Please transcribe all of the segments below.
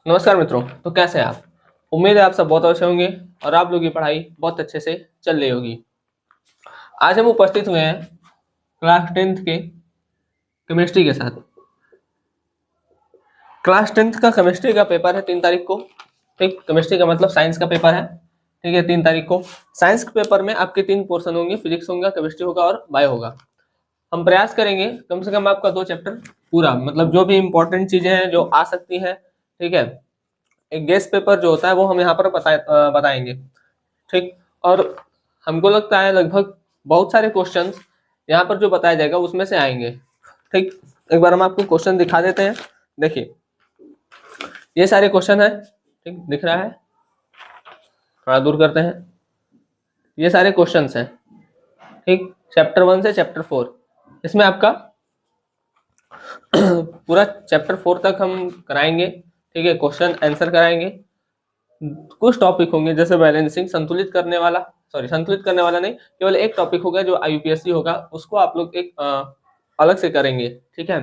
नमस्कार मित्रों। तो कैसे हैं आप? उम्मीद है आप सब बहुत अच्छे होंगे और आप लोगों की पढ़ाई बहुत अच्छे से चल रही होगी। आज हम उपस्थित हुए हैं क्लास 10th के केमिस्ट्री के साथ। क्लास 10th का केमिस्ट्री का पेपर है 3 तारीख को। ठीक, केमिस्ट्री का मतलब साइंस का पेपर है। ठीक है, 3 तारीख को साइंस के पेपर में आपके 3 पोर्शन होंगे, फिजिक्स होगा, केमिस्ट्री होगा और बायो होगा। हम प्रयास करेंगे कम से कम आपका 2 चैप्टर पूरा, मतलब जो भी इंपॉर्टेंट चीजें हैं जो आ सकती हैं। ठीक है, एक गेस्ट पेपर जो होता है वो हम यहाँ पर बताएंगे। ठीक, और हमको लगता है लगभग बहुत सारे क्वेश्चंस यहाँ पर जो बताया जाएगा उसमें से आएंगे। ठीक, एक बार हम आपको क्वेश्चन दिखा देते हैं। देखिए, ये सारे क्वेश्चन है। ठीक, दिख रहा है? थोड़ा दूर करते हैं। ये सारे क्वेश्चंस हैं। ठीक, चैप्टर 1 से चैप्टर 4, इसमें आपका पूरा चैप्टर 4 तक हम कराएंगे। ठीक है, क्वेश्चन आंसर कराएंगे। कुछ टॉपिक होंगे जैसे बैलेंसिंग, संतुलित करने वाला, सॉरी संतुलित करने वाला नहीं, केवल एक टॉपिक होगा जो यूपीएससी होगा, उसको आप लोग एक अलग से करेंगे। ठीक है,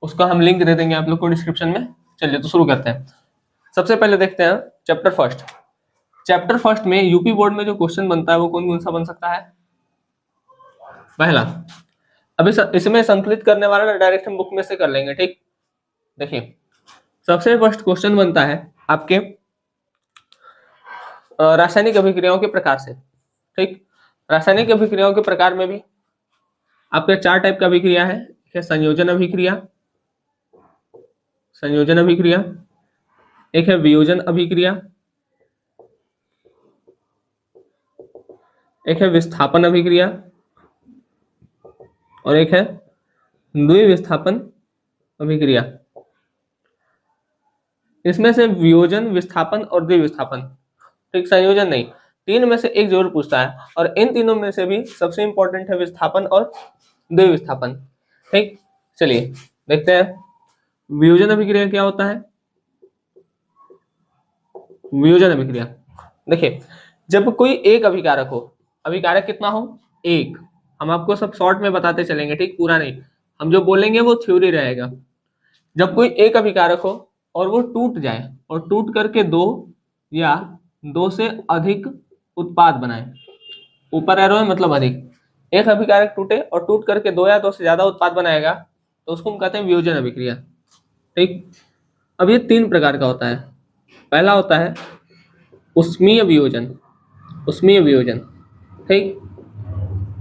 उसका हम लिंक दे देंगे आप लोग को डिस्क्रिप्शन में। चलिए तो शुरू करते हैं। सबसे पहले देखते हैं चैप्टर फर्स्ट। चैप्टर फर्स्ट में यूपी बोर्ड में जो क्वेश्चन बनता है वो कौन कौन सा बन सकता है? पहला, अभी इसमें संतुलित करने वाला डायरेक्ट हम बुक में से कर लेंगे। ठीक, देखिए सबसे फर्स्ट क्वेश्चन बनता है आपके रासायनिक अभिक्रियाओं के प्रकार से। ठीक, रासायनिक अभिक्रियाओं के प्रकार में भी आपके 4 टाइप का अभिक्रिया है। एक है संयोजन अभिक्रिया, संयोजन अभिक्रिया, एक है वियोजन अभिक्रिया, एक है विस्थापन अभिक्रिया और एक है द्विविस्थापन अभिक्रिया। इसमें से वियोजन, विस्थापन और द्विविस्थापन, ठीक, संयोजन नहीं, 3 में से एक जरूर पूछता है और इन तीनों में से भी सबसे इंपॉर्टेंट है विस्थापन और द्विविस्थापन। ठीक, चलिए देखते हैं वियोजन अभिक्रिया क्या होता है। वियोजन अभिक्रिया, देखिए जब कोई एक अभिकारक हो, अभिकारक कितना हो? एक। हम आपको सब शॉर्ट में बताते चलेंगे, ठीक, पूरा नहीं, हम जो बोलेंगे वो थ्योरी रहेगा। जब कोई एक अभिकारक हो और वो टूट जाए और टूट करके दो या दो से अधिक उत्पाद बनाए, ऊपर एरो है मतलब अधिक, एक अभिकारक टूटे और टूट करके दो या दो से ज्यादा उत्पाद बनाएगा तो उसको हम कहते हैं वियोजन अभिक्रिया। ठीक, अब ये 3 प्रकार का होता है। पहला होता है उष्मीय वियोजन, उष्मीय वियोजन। ठीक,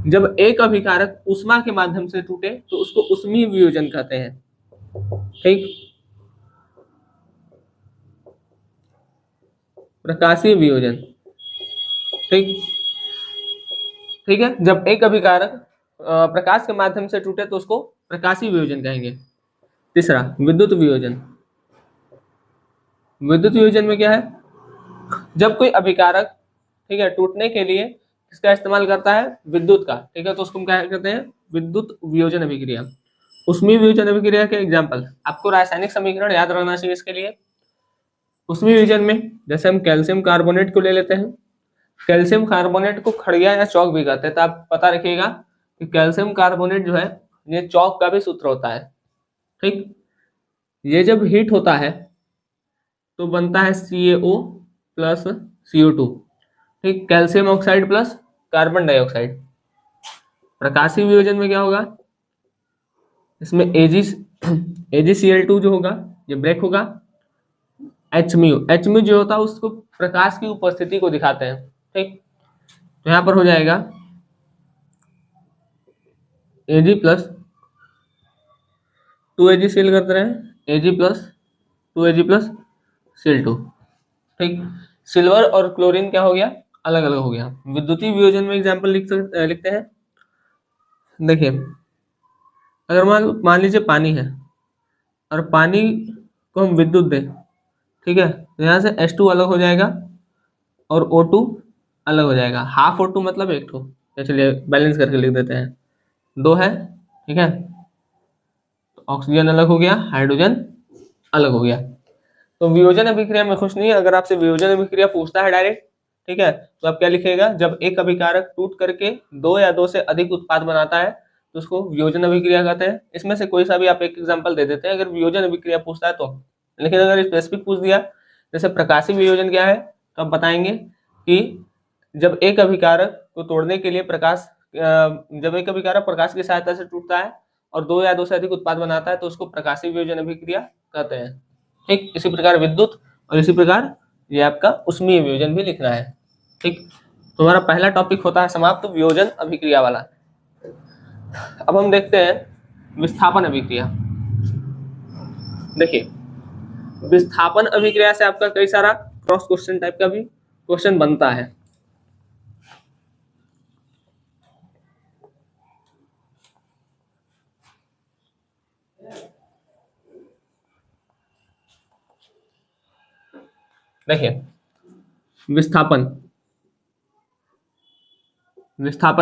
जब एक अभिकारक ऊष्मा के माध्यम से टूटे तो उसको उष्मीय वियोजन कहते हैं। ठीक, प्रकाशीय वियोजन। ठीक, ठीक है, जब एक अभिकारक प्रकाश के माध्यम से टूटे तो उसको प्रकाशीय वियोजन कहेंगे। तीसरा विद्युत वियोजन। विद्युत वियोजन में क्या है? जब कोई अभिकारक, ठीक है, टूटने के लिए किसका इस्तेमाल करता है? विद्युत का। ठीक है, तो उसको हम क्या कहते हैं? विद्युत वियोजन अभिक्रिया। उष्मीय वियोजन अभिक्रिया के एग्जाम्पल, आपको रासायनिक समीकरण याद रहना चाहिए इसके लिए। उष्मीय वियोजन में जैसे हम कैल्शियम कार्बोनेट को ले लेते हैं, कैल्शियम कार्बोनेट को खड़िया या चौक भी कहते हैं, तो आप पता रखिएगा कि कैल्शियम कार्बोनेट जो है ये चौक का भी सूत्र होता है। ठीक, ये जब हीट होता है तो बनता है CaO प्लस CO2। ठीक, calcium oxide plus carbon dioxide. प्रकाशीय वियोजन में क्या होगा? इसमें AgCl2 जो होगा ये ब्रेक होगा। Hmu जो होता है उसको प्रकाश की उपस्थिति को दिखाते हैं। ठीक, तो यहां पर हो जाएगा Ag प्लस 2AgCl करते रहे, Ag plus 2Ag plus Cl2। ठीक, सिल्वर और क्लोरीन क्या हो गया? अलग अलग हो गया। विद्युतीय वियोजन में एग्जांपल लिखते हैं। देखिए अगर मान लीजिए पानी है और पानी को हम विद्युत दें, ठीक है, तो यहाँ से H2 अलग हो जाएगा और O2 अलग हो जाएगा। हाफ O2 मतलब एक ठो, चलिए बैलेंस करके लिख देते हैं, दो है। ठीक है, तो ऑक्सीजन अलग हो गया, हाइड्रोजन अलग हो गया। तो वियोजन अभिक्रिया में खुश नहीं है। अगर आपसे वियोजन अभिक्रिया पूछता है डायरेक्ट, ठीक है, तो आप क्या लिखिएगा? जब एक अभिकारक टूट करके दो या दो से अधिक उत्पाद बनाता है तो उसको वियोजन अभिक्रिया कहते हैं। इसमें से कोई सा भी आप एक एग्जांपल दे देते हैं अगर वियोजन अभिक्रिया पूछता है तो। लेकिन अगर स्पेसिफिक पूछ दिया जैसे प्रकाशीय वियोजन क्या है, तो आप बताएंगे कि जब एक अभिकारक को तोड़ने के लिए जब एक अभिकारक प्रकाश की सहायता से टूटता है और दो या दो से अधिक उत्पाद बनाता है तो उसको प्रकाशीय वियोजन अभिक्रिया कहते हैं। ठीक, इसी प्रकार विद्युत और इसी प्रकार ये आपका उष्मीय वियोजन भी लिखना है। ठीक, तो हमारा पहला टॉपिक होता है समाप्त वियोजन अभिक्रिया वाला। अब हम देखते हैं विस्थापन अभिक्रिया। देखिए, विस्थापन अभिक्रिया से आपका कई सारा क्रॉस क्वेश्चन टाइप का भी क्वेश्चन बनता है। देखिए, विस्थापन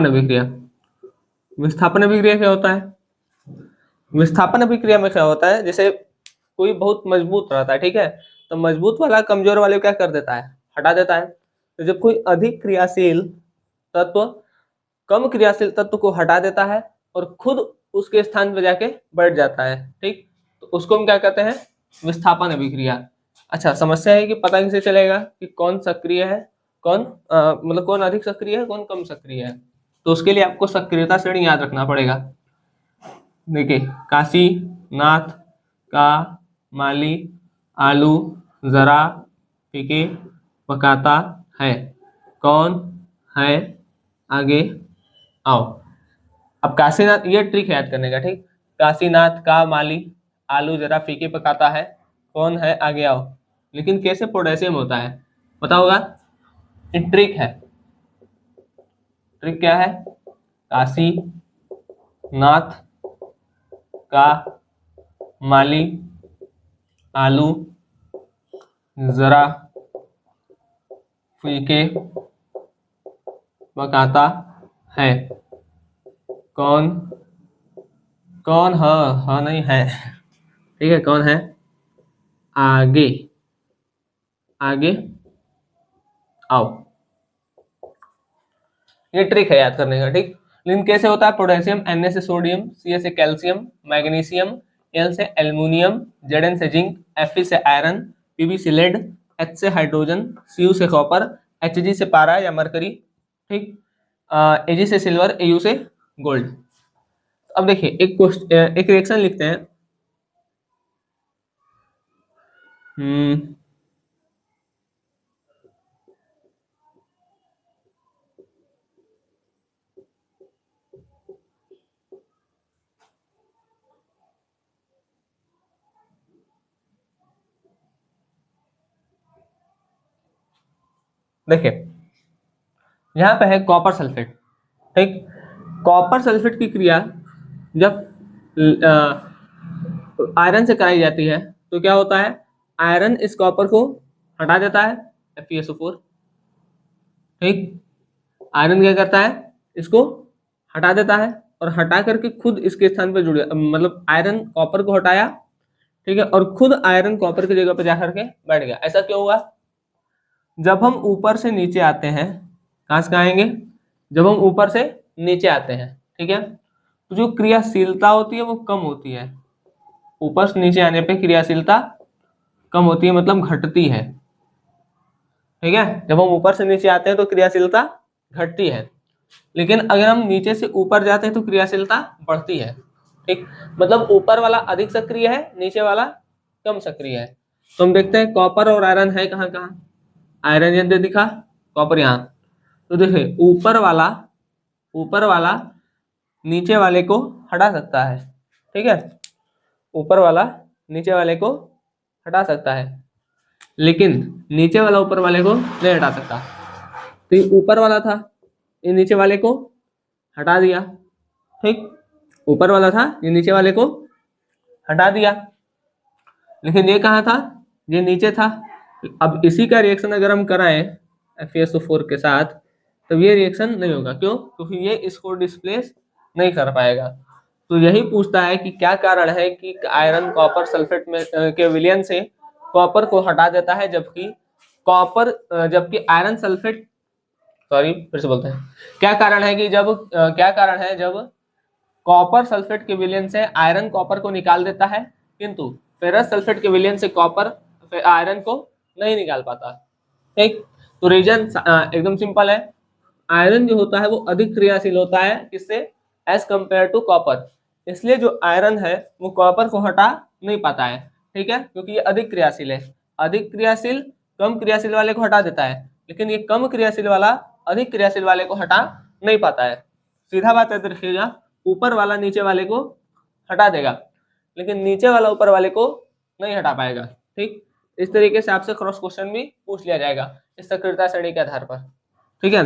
अभिक्रिया, विस्थापन अभिक्रिया क्या होता है? विस्थापन अभिक्रिया में क्या होता है, जैसे कोई बहुत मजबूत रहता है, ठीक है, तो मजबूत वाला कमजोर वाले को क्या कर देता है, हटा देता है। तो जब कोई अधिक क्रियाशील तत्व कम क्रियाशील तत्व को हटा देता है और खुद उसके स्थान पर जाके बैठ जाता है, ठीक, तो उसको हम क्या कहते हैं, विस्थापन अभिक्रिया। अच्छा, समस्या है कि पता कैसे चलेगा कि कौन सक्रिय है, कौन मतलब कौन अधिक सक्रिय है, कौन कम सक्रिय है? तो उसके लिए आपको सक्रियता श्रेणी याद रखना पड़ेगा। देखिए, काशी, नाथ, का, माली, आलू, जरा, फीके, पकाता है, कौन है, आगे आओ। अब काशीनाथ, ये ट्रिक है याद करने का, ठीक, काशीनाथ, का, माली, आलू, जरा, फीके, पकाता है, कौन है, आगे आओ। लेकिन कैसे पोटेशियम होता है पता होगा, ये ट्रिक है। ट्रिक क्या है? काशी, नाथ, का, माली, आलू, जरा, फीके, पकाता है, कौन कौन है नहीं है, ठीक है, कौन है, आगे आगे आओ। ये ट्रिक है याद करने का, ठीक। लेकिन कैसे होता है? पोटेशियम, Na से सोडियम, Ca से कैल्शियम, मैग्नीशियम, L से एल्युमिनियम, Zn से जिंक, Fe से आयरन, Pb से लेड, H से हाइड्रोजन, Cu से कॉपर, Hg से पारा या मरकरी, ठीक, Ag से सिल्वर, Au से गोल्ड। अब देखिए, एक रिएक्शन लिखते हैं। देखिए, यहाँ पे है कॉपर सल्फेट, ठीक। कॉपर सल्फेट की क्रिया जब आयरन से कराई जाती है तो क्या होता है, आयरन इस कॉपर को हटा देता है, FeSO4, ठीक। आयरन क्या करता है, इसको हटा देता है और हटा करके खुद इसके स्थान पर जुड़, मतलब आयरन कॉपर को हटाया, ठीक है, और खुद आयरन कॉपर की जगह पर जाकर के बैठ गया। ऐसा क्यों हुआ? जब हम ऊपर से नीचे आते हैं, कहाँ से आएंगे, जब हम ऊपर से नीचे आते हैं, ठीक है, तो जो क्रियाशीलता होती है वो कम होती है। ऊपर से नीचे आने पे क्रियाशीलता कम होती है, मतलब घटती है, ठीक है। जब हम ऊपर से नीचे आते हैं तो क्रियाशीलता घटती है, लेकिन अगर हम नीचे से ऊपर जाते हैं तो क्रियाशीलता बढ़ती है, ठीक। मतलब ऊपर वाला अधिक सक्रिय है, नीचे वाला कम सक्रिय है। तो हम देखते हैं कॉपर और आयरन है कहाँ कहाँ, आयरन यदि दिखा, कॉपर यहाँ। तो देखिए, ऊपर वाला नीचे वाले को हटा सकता है, ठीक है, ऊपर वाला नीचे वाले को हटा सकता है, लेकिन नीचे वाला ऊपर वाले को नहीं हटा सकता। तो ये ऊपर वाला था, ये नीचे वाले को हटा दिया, ठीक, ऊपर वाला था, ये नीचे वाले को हटा दिया, लेकिन ये कहाँ था, ये नीचे था। अब इसी का रिएक्शन अगर हम कराएं FeSO4 के साथ, तो ये रिएक्शन नहीं होगा। क्यों? क्योंकि ये इसको डिस्प्लेस नहीं कर पाएगा। तो यही पूछता है कि क्या कारण है कि आयरन कॉपर सल्फेट में के विलयन से कॉपर को हटा देता है, जबकि आयरन सल्फेट, सॉरी फिर से बोलते हैं, क्या कारण है जब कॉपर सल्फेट के विलयन से आयरन कॉपर को निकाल देता है, किंतु फेरस सल्फेट के विलयन से कॉपर आयरन को नहीं निकाल पाता। ठीक, तो रीजन एकदम सिंपल है, आयरन जो होता है वो अधिक क्रियाशील होता है किससे, एज कंपेयर टू कॉपर, इसलिए जो आयरन है वो कॉपर को हटा नहीं पाता है। ठीक है, क्योंकि ये अधिक क्रियाशील है, अधिक क्रियाशील कम क्रियाशील वाले को हटा देता है, लेकिन ये कम क्रियाशील वाला अधिक क्रियाशील वाले को हटा नहीं पाता है। सीधा बात है, देखिएगा ऊपर वाला नीचे वाले को हटा देगा, लेकिन नीचे वाला ऊपर वाले को नहीं हटा पाएगा। ठीक, इस तरीके से आपसे क्रॉस क्वेश्चन भी पूछ लिया जाएगा इस सक्रियता श्रेणी के आधार पर। ठीक है,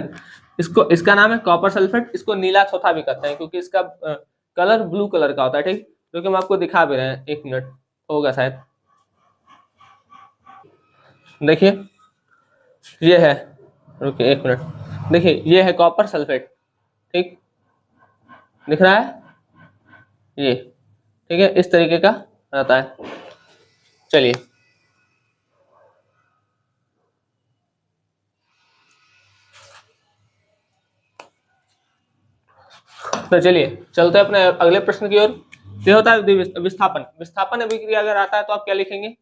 इसका नाम है कॉपर सल्फेट, इसको नीला चौथा भी कहते हैं क्योंकि इसका कलर ब्लू कलर का होता है। ठीक, जो कि हम आपको दिखा भी रहे हैं, 1 मिनट होगा शायद, देखिए ये है, रुकिए 1 मिनट, देखिए ये है कॉपर सल्फेट। ठीक, दिख रहा है ये, ठीक है, इस तरीके का रहता है। चलिए तो चलिए चलते हैं अपने अगले प्रश्न की ओर। ये होता है विस्थापन। विस्थापन अभिक्रिया अगर आता है तो आप क्या लिखेंगे,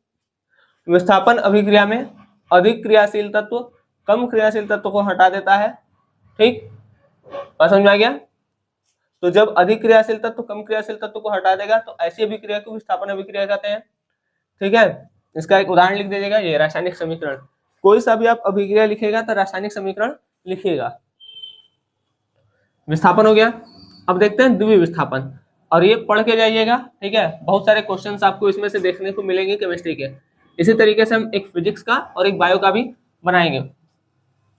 विस्थापन अभिक्रिया में अधिक क्रियाशील तत्व कम क्रियाशील तत्व को हटा देता है। ठीक, बात समझ में आ गया। तो जब अधिक क्रियाशील तत्व कम क्रियाशील तत्व को हटा देगा तो ऐसी अभिक्रिया को विस्थापन अभिक्रिया कहते हैं। ठीक है, इसका एक उदाहरण लिख दीजिएगा, ये रासायनिक समीकरण, कोई सा भी आप अभिक्रिया लिखेगा तो रासायनिक समीकरण लिखिएगा। विस्थापन हो गया। अब देखते हैं द्वितीय विस्थापन, और ये पढ़ के जाइएगा। ठीक है, बहुत सारे क्वेश्चंस आपको इसमें से देखने को मिलेंगे केमिस्ट्री के। इसी तरीके से हम एक फिजिक्स का और एक बायो का भी बनाएंगे।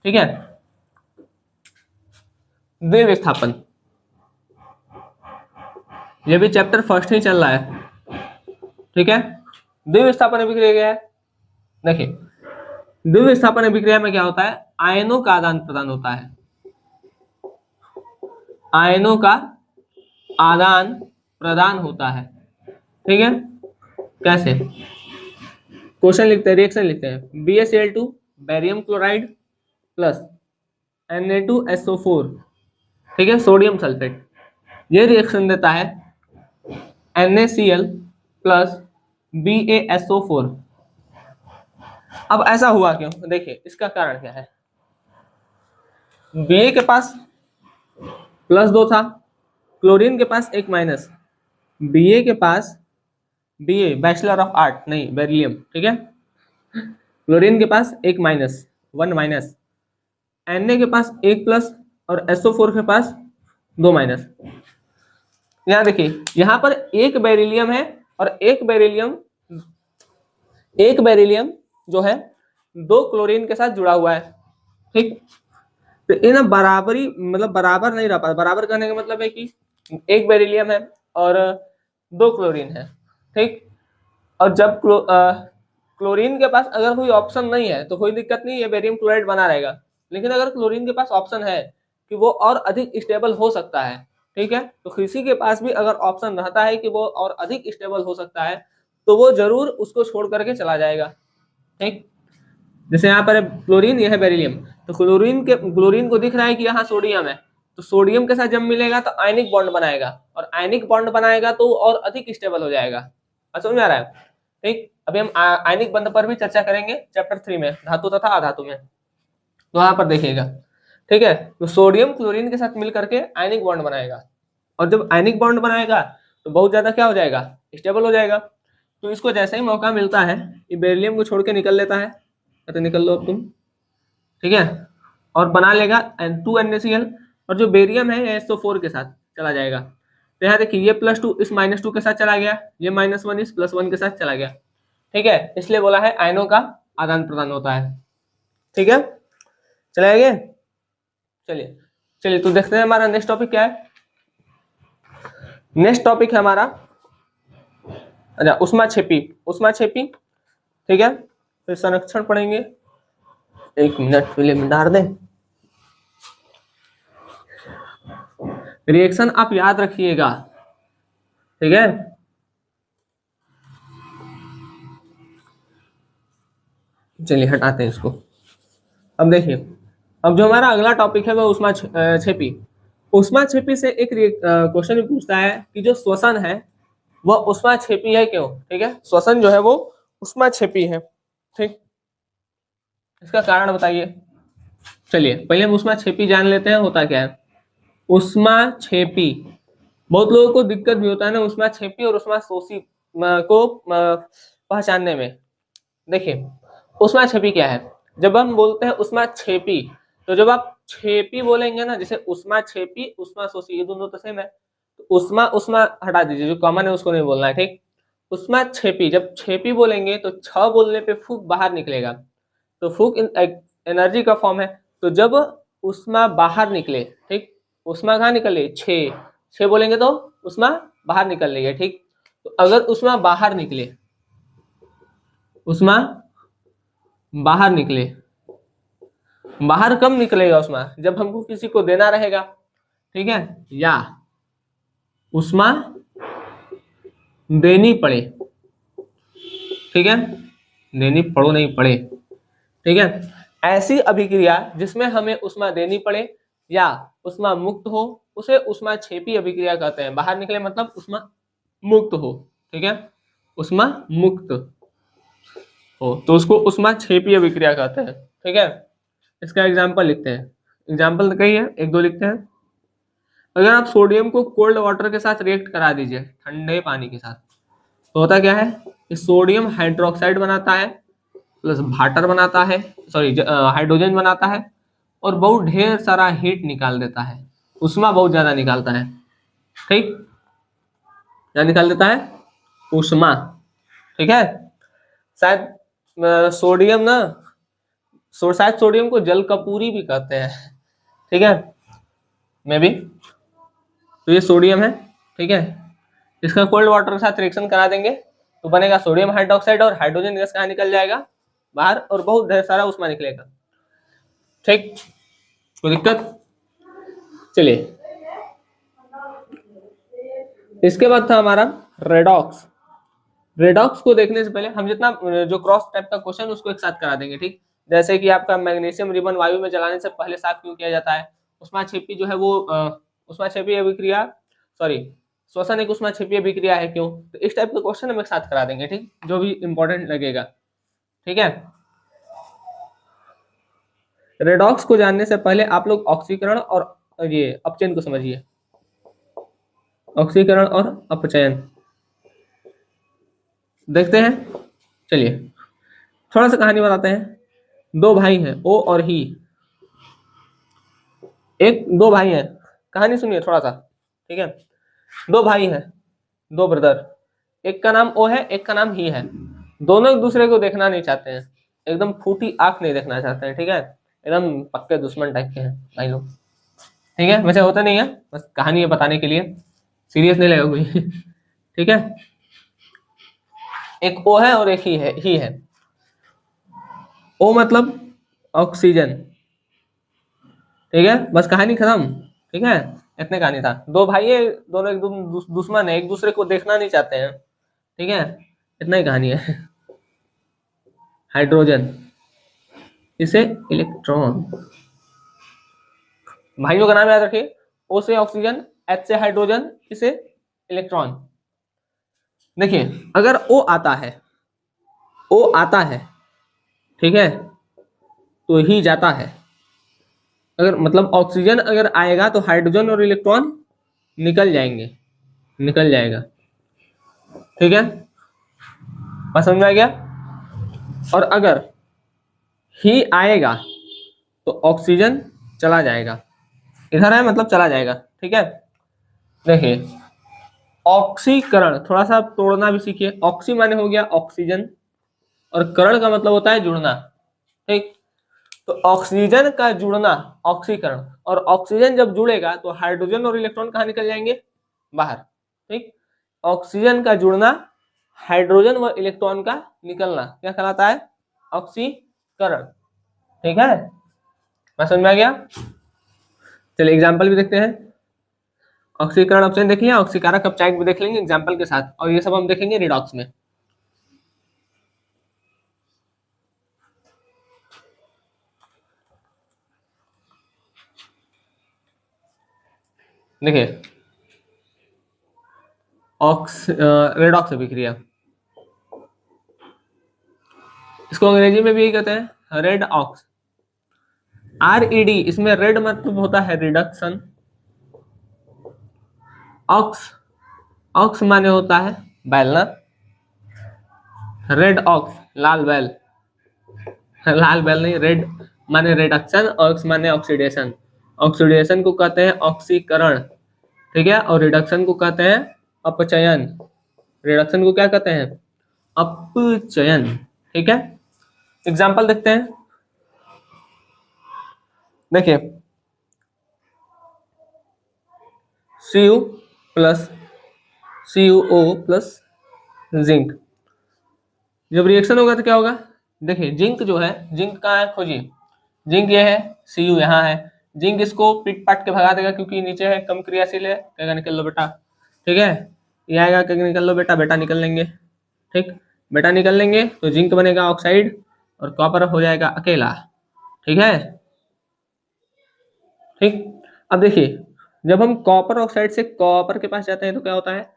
ठीक है, द्वितीय विस्थापन, ये भी चैप्टर फर्स्ट ही चल रहा है। ठीक है, द्वितीय विस्थापन अभिक्रिया क्या है, देखिए द्वितीय विस्थापन अभिक्रिया में क्या होता है, आयनों का आदान प्रदान होता है, आयनों का आदान प्रदान होता है। ठीक है, कैसे, क्वेश्चन लिखते हैं, रिएक्शन लिखते हैं, BaCl2 barium chloride plus Na2SO4, ठीक है, सोडियम सल्फेट, ये रिएक्शन देता है NaCl प्लस BaSO4। अब ऐसा हुआ क्यों, देखिए इसका कारण क्या है, Ba के पास +2 था, क्लोरीन के पास 1 माइनस, Ba के पास Ba बैचलर ऑफ आर्ट नहीं बेरिलियम, ठीक है, क्लोरीन के पास 1 माइनस 1 माइनस, Na के पास 1 प्लस और SO4 के पास 2 माइनस। यहाँ देखिए यहाँ पर एक बेरिलियम है और एक बेरिलियम जो है 2 क्लोरीन के साथ जुड़ा हुआ है। ठीक, तो ये ना बराबरी मतलब बराबर नहीं रह पाता, बराबर करने का मतलब है कि एक बेरिलियम है और 2 क्लोरीन है। ठीक, और जब क्लोरीन के पास अगर कोई ऑप्शन नहीं है तो कोई दिक्कत नहीं, ये बेरियम क्लोराइड बना रहेगा। लेकिन अगर क्लोरीन के पास ऑप्शन है कि वो और अधिक स्टेबल हो सकता है, ठीक है, तो किसी के पास भी अगर ऑप्शन रहता है कि वो और अधिक स्टेबल हो सकता है तो वो जरूर उसको छोड़ करके चला जाएगा। ठीक, जैसे यहाँ पर क्लोरीन, यह है बेरिलियम, तो क्लोरीन को दिख रहा है कि यहाँ सोडियम है, तो सोडियम के साथ जब मिलेगा तो आयनिक बॉन्ड बनाएगा, और आयनिक बॉन्ड बनाएगा तो और अधिक स्टेबल हो जाएगा। समझ में आ रहा है। ठीक, अभी हम आयनिक बंध पर भी चर्चा करेंगे चैप्टर 3 में, धातु तथा अधातु में, तो वहां पर देखिएगा। ठीक है, तो सोडियम क्लोरीन के साथ मिल करके आयनिक बॉन्ड बनाएगा, और जब आयनिक बॉन्ड बनाएगा तो बहुत ज्यादा क्या हो जाएगा, स्टेबल हो जाएगा। तो इसको जैसे ही मौका मिलता है ये बेरिलियम को छोड़ के निकल लेता है, तो निकल लो तुम, ठीक है, और बना लेगा N2NaCl, और जो बेरियम है ये SO4 के साथ चला जाएगा। तो यहाँ देखिए ये +2 इस -2 के साथ चला गया, ये -1 इस +1 के साथ चला गया। ठीक है, इसलिए बोला है आयनों का आदान प्रदान होता है। ठीक है, चलेगा। चलिए तो देखते हैं हमारा नेक्स्ट टॉपिक क्या है। नेक्स्ट टॉपिक है हमारा, अच्छा, उष्माक्षेपी। ठीक है, फिर संरक्षण पढ़ेंगे। 1 मिनट पहले में डाल दें, रिएक्शन आप याद रखिएगा। ठीक है, चलिए हटाते हैं इसको। अब देखिए, अब जो हमारा अगला टॉपिक है वो उष्माक्षेपी से एक क्वेश्चन पूछता है कि जो श्वसन है वह ऊष्माक्षेपी है क्यों? ठीक है, श्वसन जो है वो ऊष्माक्षेपी है। ठीक, इसका कारण बताइए। चलिए पहले हम ऊष्माक्षेपी जान लेते हैं, होता क्या है ऊष्माक्षेपी। बहुत लोगों को दिक्कत भी होता है ना ऊष्माक्षेपी और ऊष्माशोषी को पहचानने में। देखिए ऊष्माक्षेपी क्या है, जब हम बोलते हैं ऊष्माक्षेपी, तो जब आप छेपी बोलेंगे ना, जैसे ऊष्माक्षेपी ऊष्माशोषी ये दोनों तो सेम है, तो उष्मा उष्मा हटा दीजिए, जो कॉमन है उसको नहीं बोलना है। ठीक, ऊष्माक्षेपी, जब छेपी बोलेंगे तो छ बोलने पे फूक बाहर निकलेगा, तो फूक एनर्जी का फॉर्म है। तो जब उष्मा बाहर निकले, ठीक, उष्मा कहाँ निकल रही है, छे बोलेंगे तो उष्मा बाहर निकल रही है। ठीक, तो अगर उष्मा बाहर निकले, उष्मा बाहर निकले, बाहर कब निकलेगा उष्मा, जब हमको किसी को देना रहेगा। ठीक है, या उष्मा देनी पड़े। ठीक है, देनी पड़ो नहीं पड़े। ठीक है, ऐसी अभिक्रिया जिसमें हमें उष्मा देनी पड़े या उष्मा मुक्त हो, उसे उष्मा छेपी अभिक्रिया कहते हैं। बाहर निकले मतलब उष्मा मुक्त हो। ठीक है, उष्मा मुक्त हो तो उसको उष्मा छेपी अभिक्रिया कहते हैं। ठीक है, इसका एग्जाम्पल लिखते हैं। एग्जाम्पल कही है, एक दो लिखते हैं। अगर आप सोडियम को कोल्ड वाटर के साथ रिएक्ट करा दीजिए, ठंडे पानी के साथ, तो होता क्या है कि सोडियम हाइड्रोक्साइड बनाता है, प्लस वाटर बनाता है, सॉरी हाइड्रोजन बनाता है, और बहुत ढेर सारा हीट निकाल देता है, उष्मा बहुत ज्यादा निकालता है। ठीक, क्या निकाल देता है, उष्मा। ठीक है, शायद सोडियम ना, शायद सोडियम को जल कपूरी भी कहते हैं। ठीक है, मे भी। तो ये सोडियम है। ठीक है, इसका कोल्ड वाटर के साथ रिएक्शन करा देंगे तो बनेगा सोडियम हाइड्रोक्साइड, और हाइड्रोजन गैस कहाँ निकल जाएगा, बाहर, और बहुत ढेर सारा उष्मा निकलेगा। ठीक, कोई दिक्कत? चलिए, इसके बाद था हमारा रेडॉक्स। रेडॉक्स को देखने से पहले हम जितना जो क्रॉस टाइप का क्वेश्चन उसको एक साथ करा देंगे। ठीक, जैसे कि आपका मैग्नीशियम रिबन वायु में जलाने से पहले साफ क्यों किया जाता है, उष्माक्षेपी जो है वो उष्माक्षेपी अभिक्रिया, सॉरी श्वसन एक उष्माक्षेपी अभिक्रिया है क्यों, तो इस टाइप के क्वेश्चन हम एक साथ करा देंगे। ठीक, जो भी इंपॉर्टेंट लगेगा। ठीक है, रेडॉक्स को जानने से पहले आप लोग ऑक्सीकरण और ये अपचयन को समझिए। ऑक्सीकरण और अपचयन देखते हैं। चलिए थोड़ा सा कहानी बताते हैं। दो भाई हैं, ओ और ही। दो भाई हैं, कहानी सुनिए थोड़ा सा। ठीक है, दो भाई हैं, दो ब्रदर, एक का नाम ओ है, एक का नाम ही है। दोनों एक दूसरे को देखना नहीं चाहते हैं, एकदम फूटी आंख नहीं देखना चाहते हैं। ठीक है, एकदम पक्के दुश्मन टाइप के हैं भाई लोग। ठीक है, वैसे होता नहीं है, बस कहानी है बताने के लिए, सीरियस नहीं लगेगा कोई। ठीक है, एक ओ है और एक ही है। ओ मतलब ऑक्सीजन। ठीक है, बस कहानी खत्म। ठीक है, इतने कहानी था। दो भाई है, दोनों एक दुश्मन है, एक दूसरे को देखना नहीं चाहते हैं। ठीक है, इतना ही कहानी है। हाइड्रोजन, इसे इलेक्ट्रॉन, भाइयों का नाम याद रखिए। ओ से ऑक्सीजन, एच से हाइड्रोजन, इसे इलेक्ट्रॉन। देखिए अगर ओ आता है, ओ आता है, ठीक है, तो ही जाता है। अगर मतलब ऑक्सीजन अगर आएगा तो हाइड्रोजन और इलेक्ट्रॉन निकल जाएंगे, निकल जाएगा। ठीक है, बात समझ में आ गया। और अगर ही आएगा तो ऑक्सीजन चला जाएगा, इधर है मतलब चला जाएगा। ठीक है, देखिए ऑक्सीकरण, थोड़ा सा तोड़ना भी सीखिए। ऑक्सी माने हो गया ऑक्सीजन, और करण का मतलब होता है जुड़ना। ठीक, तो ऑक्सीजन का जुड़ना ऑक्सीकरण, और ऑक्सीजन जब जुड़ेगा तो हाइड्रोजन और इलेक्ट्रॉन कहाँ निकल जाएंगे, बाहर। ठीक, ऑक्सीजन का जुड़ना, हाइड्रोजन व इलेक्ट्रॉन का निकलना क्या कहलाता है, ऑक्सीकरण। ठीक है, मैं समझ में आ गया। चलिए एग्जाम्पल भी देखते हैं। ऑक्सीकरण ऑप्शन देख लिया, ऑक्सीकारक अपचायक भी देख लेंगे एग्जाम्पल के साथ, और ये सब हम देखेंगे रिडॉक्स में। देखिए रेडॉक्स अभिक्रिया, इसको अंग्रेजी में भी यही कहते हैं रेड ऑक्स। RED, इसमें रेड मतलब होता है रिडक्शन, ऑक्स, ऑक्स माने होता है बैलर, रेड ऑक्स लाल बैल, लाल बैल नहीं, रेड माने रिडक्शन, ऑक्स माने ऑक्सीडेशन, ऑक्सीडेशन को कहते हैं ऑक्सीकरण, ठीक है, और रिडक्शन को कहते हैं अपचयन, रिडक्शन को क्या कहते हैं, अपचयन, ठीक है। एग्जाम्पल देखते हैं, देखिए Cu plus CuO plus zinc, जब रिएक्शन होगा तो क्या होगा, देखिए जिंक जो है, जिंक कहाँ है खोजिए, जिंक ये है, Cu यहाँ है, जिंक इसको पीट पाट के भगा देगा क्योंकि नीचे है, कम क्रियाशील है, कहेगा निकल लो बेटा, ठीक है, ये आएगा कहेगा निकल लो बेटा, बेटा निकल लेंगे, ठीक, बेटा निकल लेंगे तो जिंक बनेगा ऑक्साइड और कॉपर हो जाएगा अकेला, ठीक है, ठीक। अब देखिए जब हम कॉपर ऑक्साइड से कॉपर के पास जाते हैं तो क्या होता है,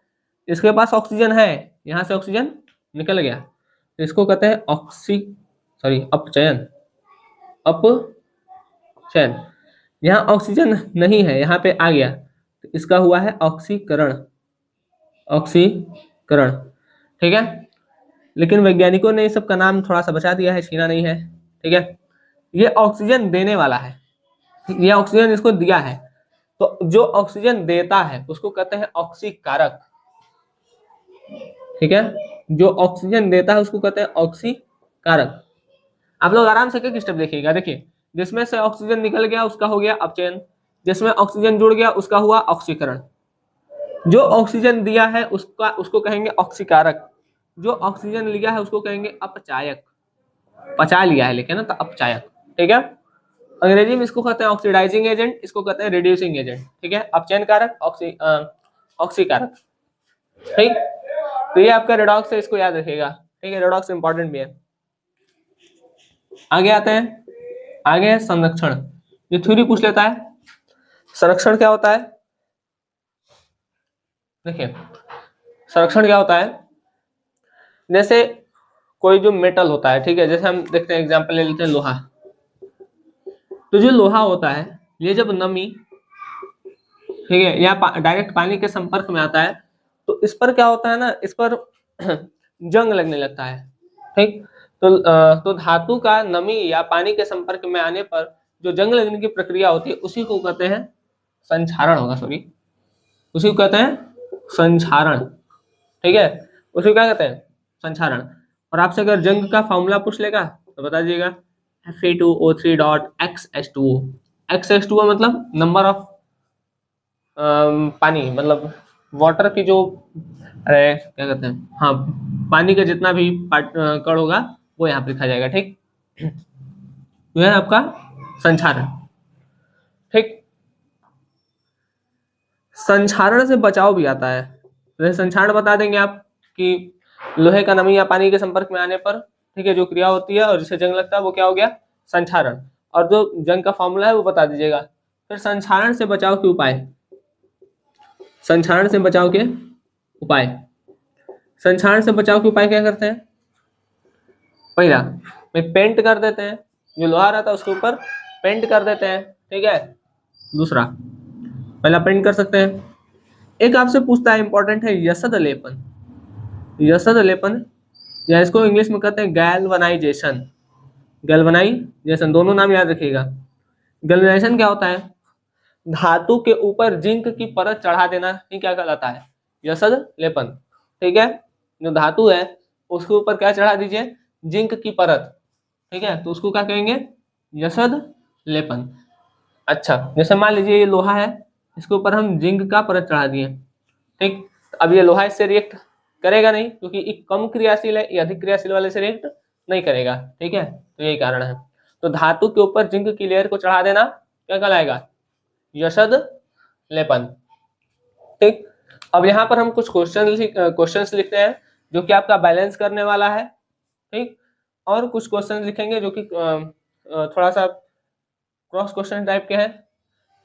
इसके पास ऑक्सीजन है, यहाँ से ऑक्सीजन निकल गया, तो इसको कहते हैं अपचयन, अपचयन, यहाँ ऑक्सीजन नहीं है, यहाँ पे आ गया तो इसका हुआ है ऑक्सीकरण, ऑक्सीकरण, ठीक है। लेकिन वैज्ञानिकों ने इस सब का नाम थोड़ा सा बचा दिया है, छीना नहीं है, ठीक है। ये ऑक्सीजन देने वाला है, ये ऑक्सीजन इसको दिया है, तो जो ऑक्सीजन देता है उसको कहते हैं ऑक्सीकारक, ठीक है, जो ऑक्सीजन देता है उसको कहते हैं ऑक्सीकारक। आप लोग आराम से एक स्टेप देखिएगा, देखिए जिसमें से ऑक्सीजन निकल गया उसका हो गया अपचयन, जिसमें ऑक्सीजन जुड़ गया उसका हुआ ऑक्सीकरण, जो ऑक्सीजन दिया है उसको कहेंगे ऑक्सीकारक, जो ऑक्सीजन लिया है उसको कहेंगे अपचायक, पचा लिया है लेकिन ना तो अपचायक, ठीक है। अंग्रेजी में इसको कहते हैं ऑक्सीडाइजिंग एजेंट, इसको कहते हैं रिड्यूसिंग एजेंट, ठीक है, अपचयन कारक, ऑक्सीकारक, ठीक। तो ये आपका रेडॉक्स है, इसको याद रखिएगा, ठीक है, रेडॉक्स इंपॉर्टेंट भी है। आगे आते हैं, आगे है संरक्षण, ये थ्योरी पूछ लेता है, संरक्षण क्या होता है, देखिए संरक्षण क्या होता है, जैसे कोई जो मेटल होता है, ठीक है, जैसे हम देखते हैं एग्जांपल ले लेते हैं लोहा, तो जो लोहा होता है ये जब नमी, ठीक है, या डायरेक्ट पानी के संपर्क में आता है तो इस पर क्या होता है ना, इस पर जंग लगने लगता है, ठीक। तो धातु का नमी या पानी के संपर्क में आने पर जो जंग लगने की प्रक्रिया होती है उसी को कहते हैं संक्षारण, होगा सॉरी, उसी को कहते हैं संक्षारण, ठीक है, उसी को क्या कहते हैं संक्षारण। और आपसे अगर जंग का फॉर्मूला पूछ लेगा तो बता दीजिएगा Fe2O3.XH2O, XH2O मतलब नंबर ऑफ पानी, मतलब वाटर की जो, अरे क्या कहते हैं, हाँ, पानी का जितना भी कण होगा वो यहाँ पे लिखा जाएगा, ठीक। तो यह आपका संक्षारण, ठीक। संक्षारण से बचाव भी आता है, जैसे संक्षारण बता देंगे आप कि लोहे का नमी या पानी के संपर्क में आने पर, ठीक है, जो क्रिया होती है और जिसे जंग लगता है वो क्या हो गया संक्षारण, और जो जंग का फॉर्मूला है वो बता दीजिएगा। फिर संक्षारण से बचाव के उपाय, संक्षारण से बचाव के उपाय, संक्षारण से बचाव के उपाय क्या करते हैं, पहला में पेंट कर देते हैं, जो लोहा रहता है उसके ऊपर पेंट कर देते हैं, ठीक है, दूसरा पहला पेंट कर सकते हैं। एक आपसे पूछता है इंपॉर्टेंट है यसद लेपन, यसद लेपन या इसको इंग्लिश में कहते हैं गैल्वनाइजेशन, गैल्वनाइजेशन, दोनों नाम याद रखिएगा। गैल्वनाइजेशन क्या होता है, धातु के ऊपर जिंक की परत चढ़ा देना ही क्या कहलाता है, यसद लेपन, ठीक है, जो धातु है उसके ऊपर क्या चढ़ा दीजिए, जिंक की परत, ठीक है, तो उसको क्या कहेंगे यसद लेपन। अच्छा, जैसे मान लीजिए ये लोहा है, इसके ऊपर हम जिंक का परत चढ़ा दिए, ठीक, अब ये लोहा इससे रिएक्ट करेगा नहीं क्योंकि ये कम क्रियाशील है, ये अधिक क्रियाशील वाले से रिएक्ट नहीं करेगा, ठीक है, तो यही कारण है। तो धातु के ऊपर जिंक की लेयर को चढ़ा देना क्या कहलाएगा, यसद लेपन, ठीक। अब यहाँ पर हम कुछ क्वेश्चंस लिखते हैं जो कि आपका बैलेंस करने वाला है, ठीक, और कुछ क्वेश्चन लिखेंगे जो कि थोड़ा सा क्रॉस क्वेश्चन टाइप के हैं,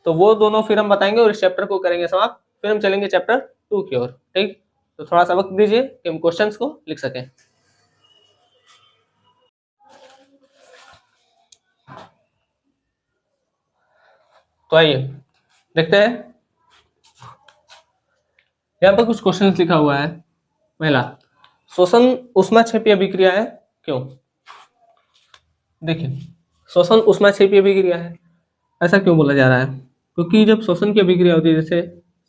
तो वो दोनों फिर हम बताएंगे और इस चैप्टर को करेंगे समाप्त, फिर हम चलेंगे चैप्टर 2 की ओर, ठीक। तो थोड़ा सा वक्त दीजिए कि हम क्वेश्चंस को लिख सकें। तो आइए देखते हैं, यहाँ पर कुछ क्वेश्चंस लिखा हुआ है। पहला, श्वसन ऊष्माक्षेपीय अभिक्रिया है क्यों? देखिए, श्वसन ऊष्माक्षेपीय अभिक्रिया है, ऐसा क्यों बोला जा रहा है? क्योंकि जब श्वसन की अभिक्रिया होती है, जैसे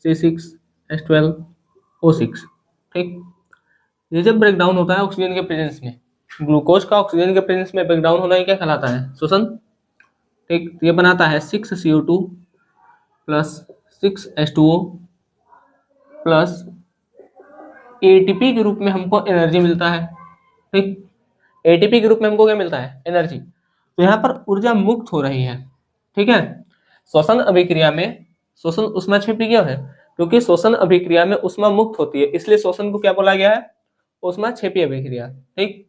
C6H12O6, ठीक, ये जब ब्रेक डाउन होता है ऑक्सीजन के प्रेजेंस में, ग्लूकोज का ऑक्सीजन के प्रेजेंस में ब्रेक डाउन होना ही क्या कहलाता है? श्वसन। ठीक, तो ये बनाता है 6CO2 plus 6H2O plus ATP के रूप में हमको एनर्जी मिलता है। ठीक, एटीपी के रूप में हमको क्या मिलता है? एनर्जी। तो यहाँ पर ऊर्जा मुक्त हो रही है। ठीक है, श्वसन अभिक्रिया में श्वसन ऊष्माक्षेपीय है, क्योंकि श्वसन अभिक्रिया में ऊष्मा मुक्त होती है, इसलिए श्वसन को क्या बोला गया है? ऊष्माक्षेपीय अभिक्रिया। ठीक,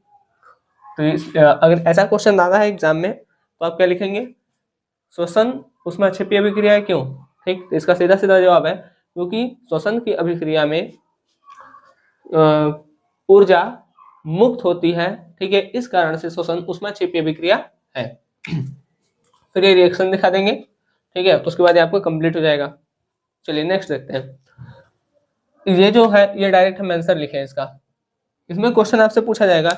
तो अगर ऐसा क्वेश्चन आता है एग्जाम में तो आप क्या लिखेंगे? श्वसन ऊष्माक्षेपीय अभिक्रिया है क्यों? ठीक, तो इसका सीधा सीधा जवाब है क्योंकि श्वसन की अभिक्रिया में ऊर्जा मुक्त होती है। ठीक है, इस कारण से श्वसन ऊष्माक्षेपीय अभिक्रिया है। फिर ये रिएक्शन दिखा देंगे। ठीक है, उसके बाद आपको कंप्लीट हो जाएगा। चलिए नेक्स्ट देखते हैं। ये जो है ये डायरेक्ट हम आंसर लिखे हैं इसका। इसमें क्वेश्चन आपसे पूछा जाएगा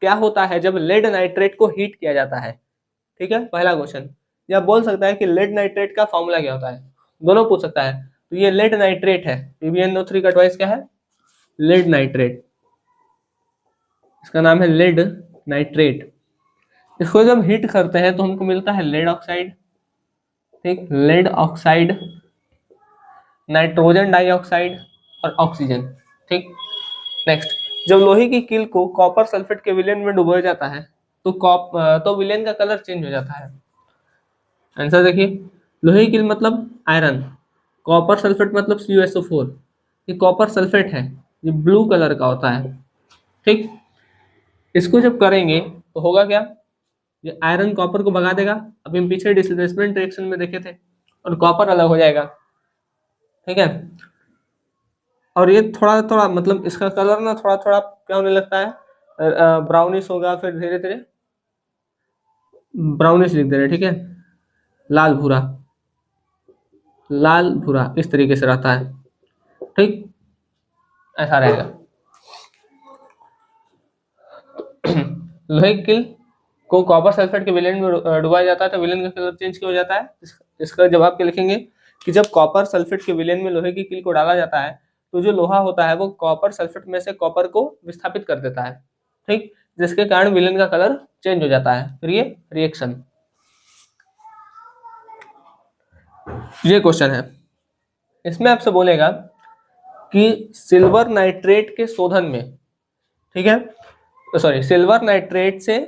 क्या होता है जब लेड नाइट्रेट को हीट किया जाता है? ठीक है, पहला क्वेश्चन। या बोल सकता है कि लेड नाइट्रेट का फॉर्मूला क्या होता है, दोनों पूछ सकता है। तो ये लेड नाइट्रेट है, PbNO3 का ट्वाइस क्या है? Lead nitrate. इसका नाम है लेड नाइट्रेट। इसको जब हीट करते हैं तो हमको मिलता है लेड ऑक्साइड। ठीक, लेड ऑक्साइड, नाइट्रोजन डाइऑक्साइड और ऑक्सीजन। ठीक, नेक्स्ट, जब लोहे की कील को कॉपर सल्फेट के विलेन में डुबोया जाता है तो विलेन का कलर चेंज हो जाता है। आंसर देखिए, लोहे की कील मतलब आयरन, कॉपर सल्फेट मतलब CuSO4। ये कॉपर सल्फेट है, ये ब्लू कलर का होता है। ठीक, इसको जब करेंगे तो होगा क्या? ये आयरन कॉपर को भगा देगा। अभी हम पीछे डिस्प्लेसमेंट रिएक्शन में देखे थे, और कॉपर अलग हो जाएगा। ठीक है, और ये थोड़ा थोड़ा मतलब इसका कलर ना थोड़ा थोड़ा क्या होने लगता है? ब्राउनिश होगा, फिर धीरे धीरे ब्राउनिश लिख दे रहे। ठीक है, लाल भूरा, लाल भूरा इस तरीके से रहता है। ठीक, ऐसा रहेगा। लोहे की कील को कॉपर सल्फेट के विलेन में डुबाया जाता है तो विलेन का कलर चेंज क्यों हो जाता है? इसका जवाब क्या लिखेंगे कि जब कॉपर सल्फेट के विलेन में लोहे की कील को डाला जाता है तो जो लोहा होता है वो कॉपर सल्फेट में से कॉपर को विस्थापित कर देता है। ठीक, जिसके कारण विलेन का कलर चेंज हो जाता है। फिर ये रिएक्शन, ये क्वेश्चन है। इसमें आपसे बोलेगा कि सिल्वर नाइट्रेट के शोधन में, ठीक है, सॉरी, सिल्वर नाइट्रेट से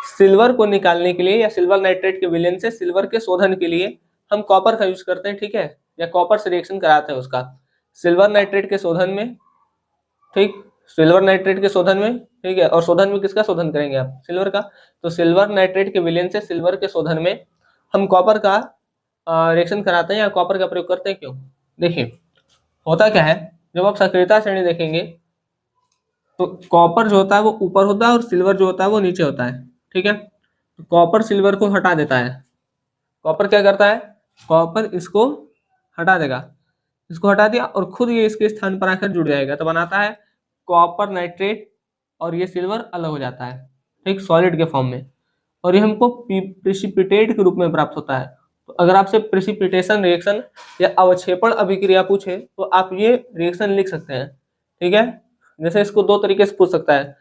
सिल्वर को निकालने के लिए या सिल्वर नाइट्रेट के विलेन से सिल्वर के शोधन के लिए हम कॉपर का यूज करते हैं। ठीक है, या कॉपर से रिएक्शन कराते हैं उसका सिल्वर नाइट्रेट के शोधन में। ठीक, सिल्वर नाइट्रेट के शोधन में। ठीक है, और शोधन में किसका शोधन करेंगे आप? सिल्वर का। तो सिल्वर नाइट्रेट के विलेन से सिल्वर के शोधन में हम कॉपर का रिएक्शन कराते हैं या कॉपर का प्रयोग करते हैं। क्यों? देखिए, होता क्या है, जब आप सक्रियता श्रेणी देखेंगे तो कॉपर जो होता है वो ऊपर होता है और सिल्वर जो होता है वो नीचे होता है। ठीक है, तो कॉपर सिल्वर को हटा देता है। कॉपर क्या करता है? कॉपर इसको हटा देगा, इसको हटा दिया और खुद ये इसके स्थान पर आकर जुड़ जाएगा, तो बनाता है कॉपर नाइट्रेट, और ये सिल्वर अलग हो जाता है। ठीक, सॉलिड के फॉर्म में, और ये हमको प्रेसिपिटेट के रूप में प्राप्त होता है। तो अगर आपसे प्रेसिपिटेशन रिएक्शन या अवक्षेपण अभिक्रिया पूछे तो आप ये रिएक्शन लिख सकते हैं। ठीक है, जैसे इसको दो तरीके से पूछ सकता है,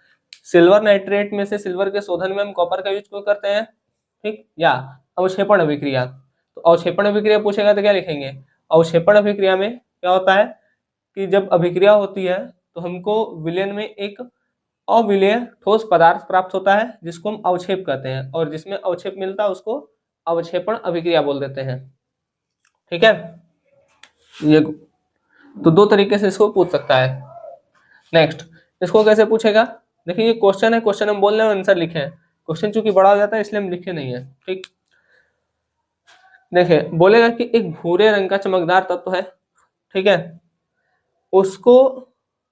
सिल्वर नाइट्रेट में से सिल्वर के शोधन में हम कॉपर का यूज क्यों करते हैं? ठीक, या अवक्षेपण अभिक्रिया। तो अवक्षेपण अभिक्रिया पूछेगा तो क्या लिखेंगे? अवक्षेपण अभिक्रिया में क्या होता है कि जब अभिक्रिया होती है तो हमको विलयन में एक अविलेय ठोस पदार्थ प्राप्त होता है जिसको हम अवक्षेप कहते हैं, और जिसमें अवक्षेप मिलता है उसको अवक्षेपण अभिक्रिया बोल देते हैं। ठीक है, ये तो दो तरीके से इसको पूछ सकता है। नेक्स्ट, इसको कैसे पूछेगा? देखिए, ये क्वेश्चन है, क्वेश्चन हम बोल रहे हैं, आंसर लिखे हैं। क्वेश्चन चूंकि बड़ा हो जाता है इसलिए हम लिखे नहीं है। ठीक, देखिए, बोलेगा कि एक भूरे रंग का चमकदार तत्व है। ठीक है, उसको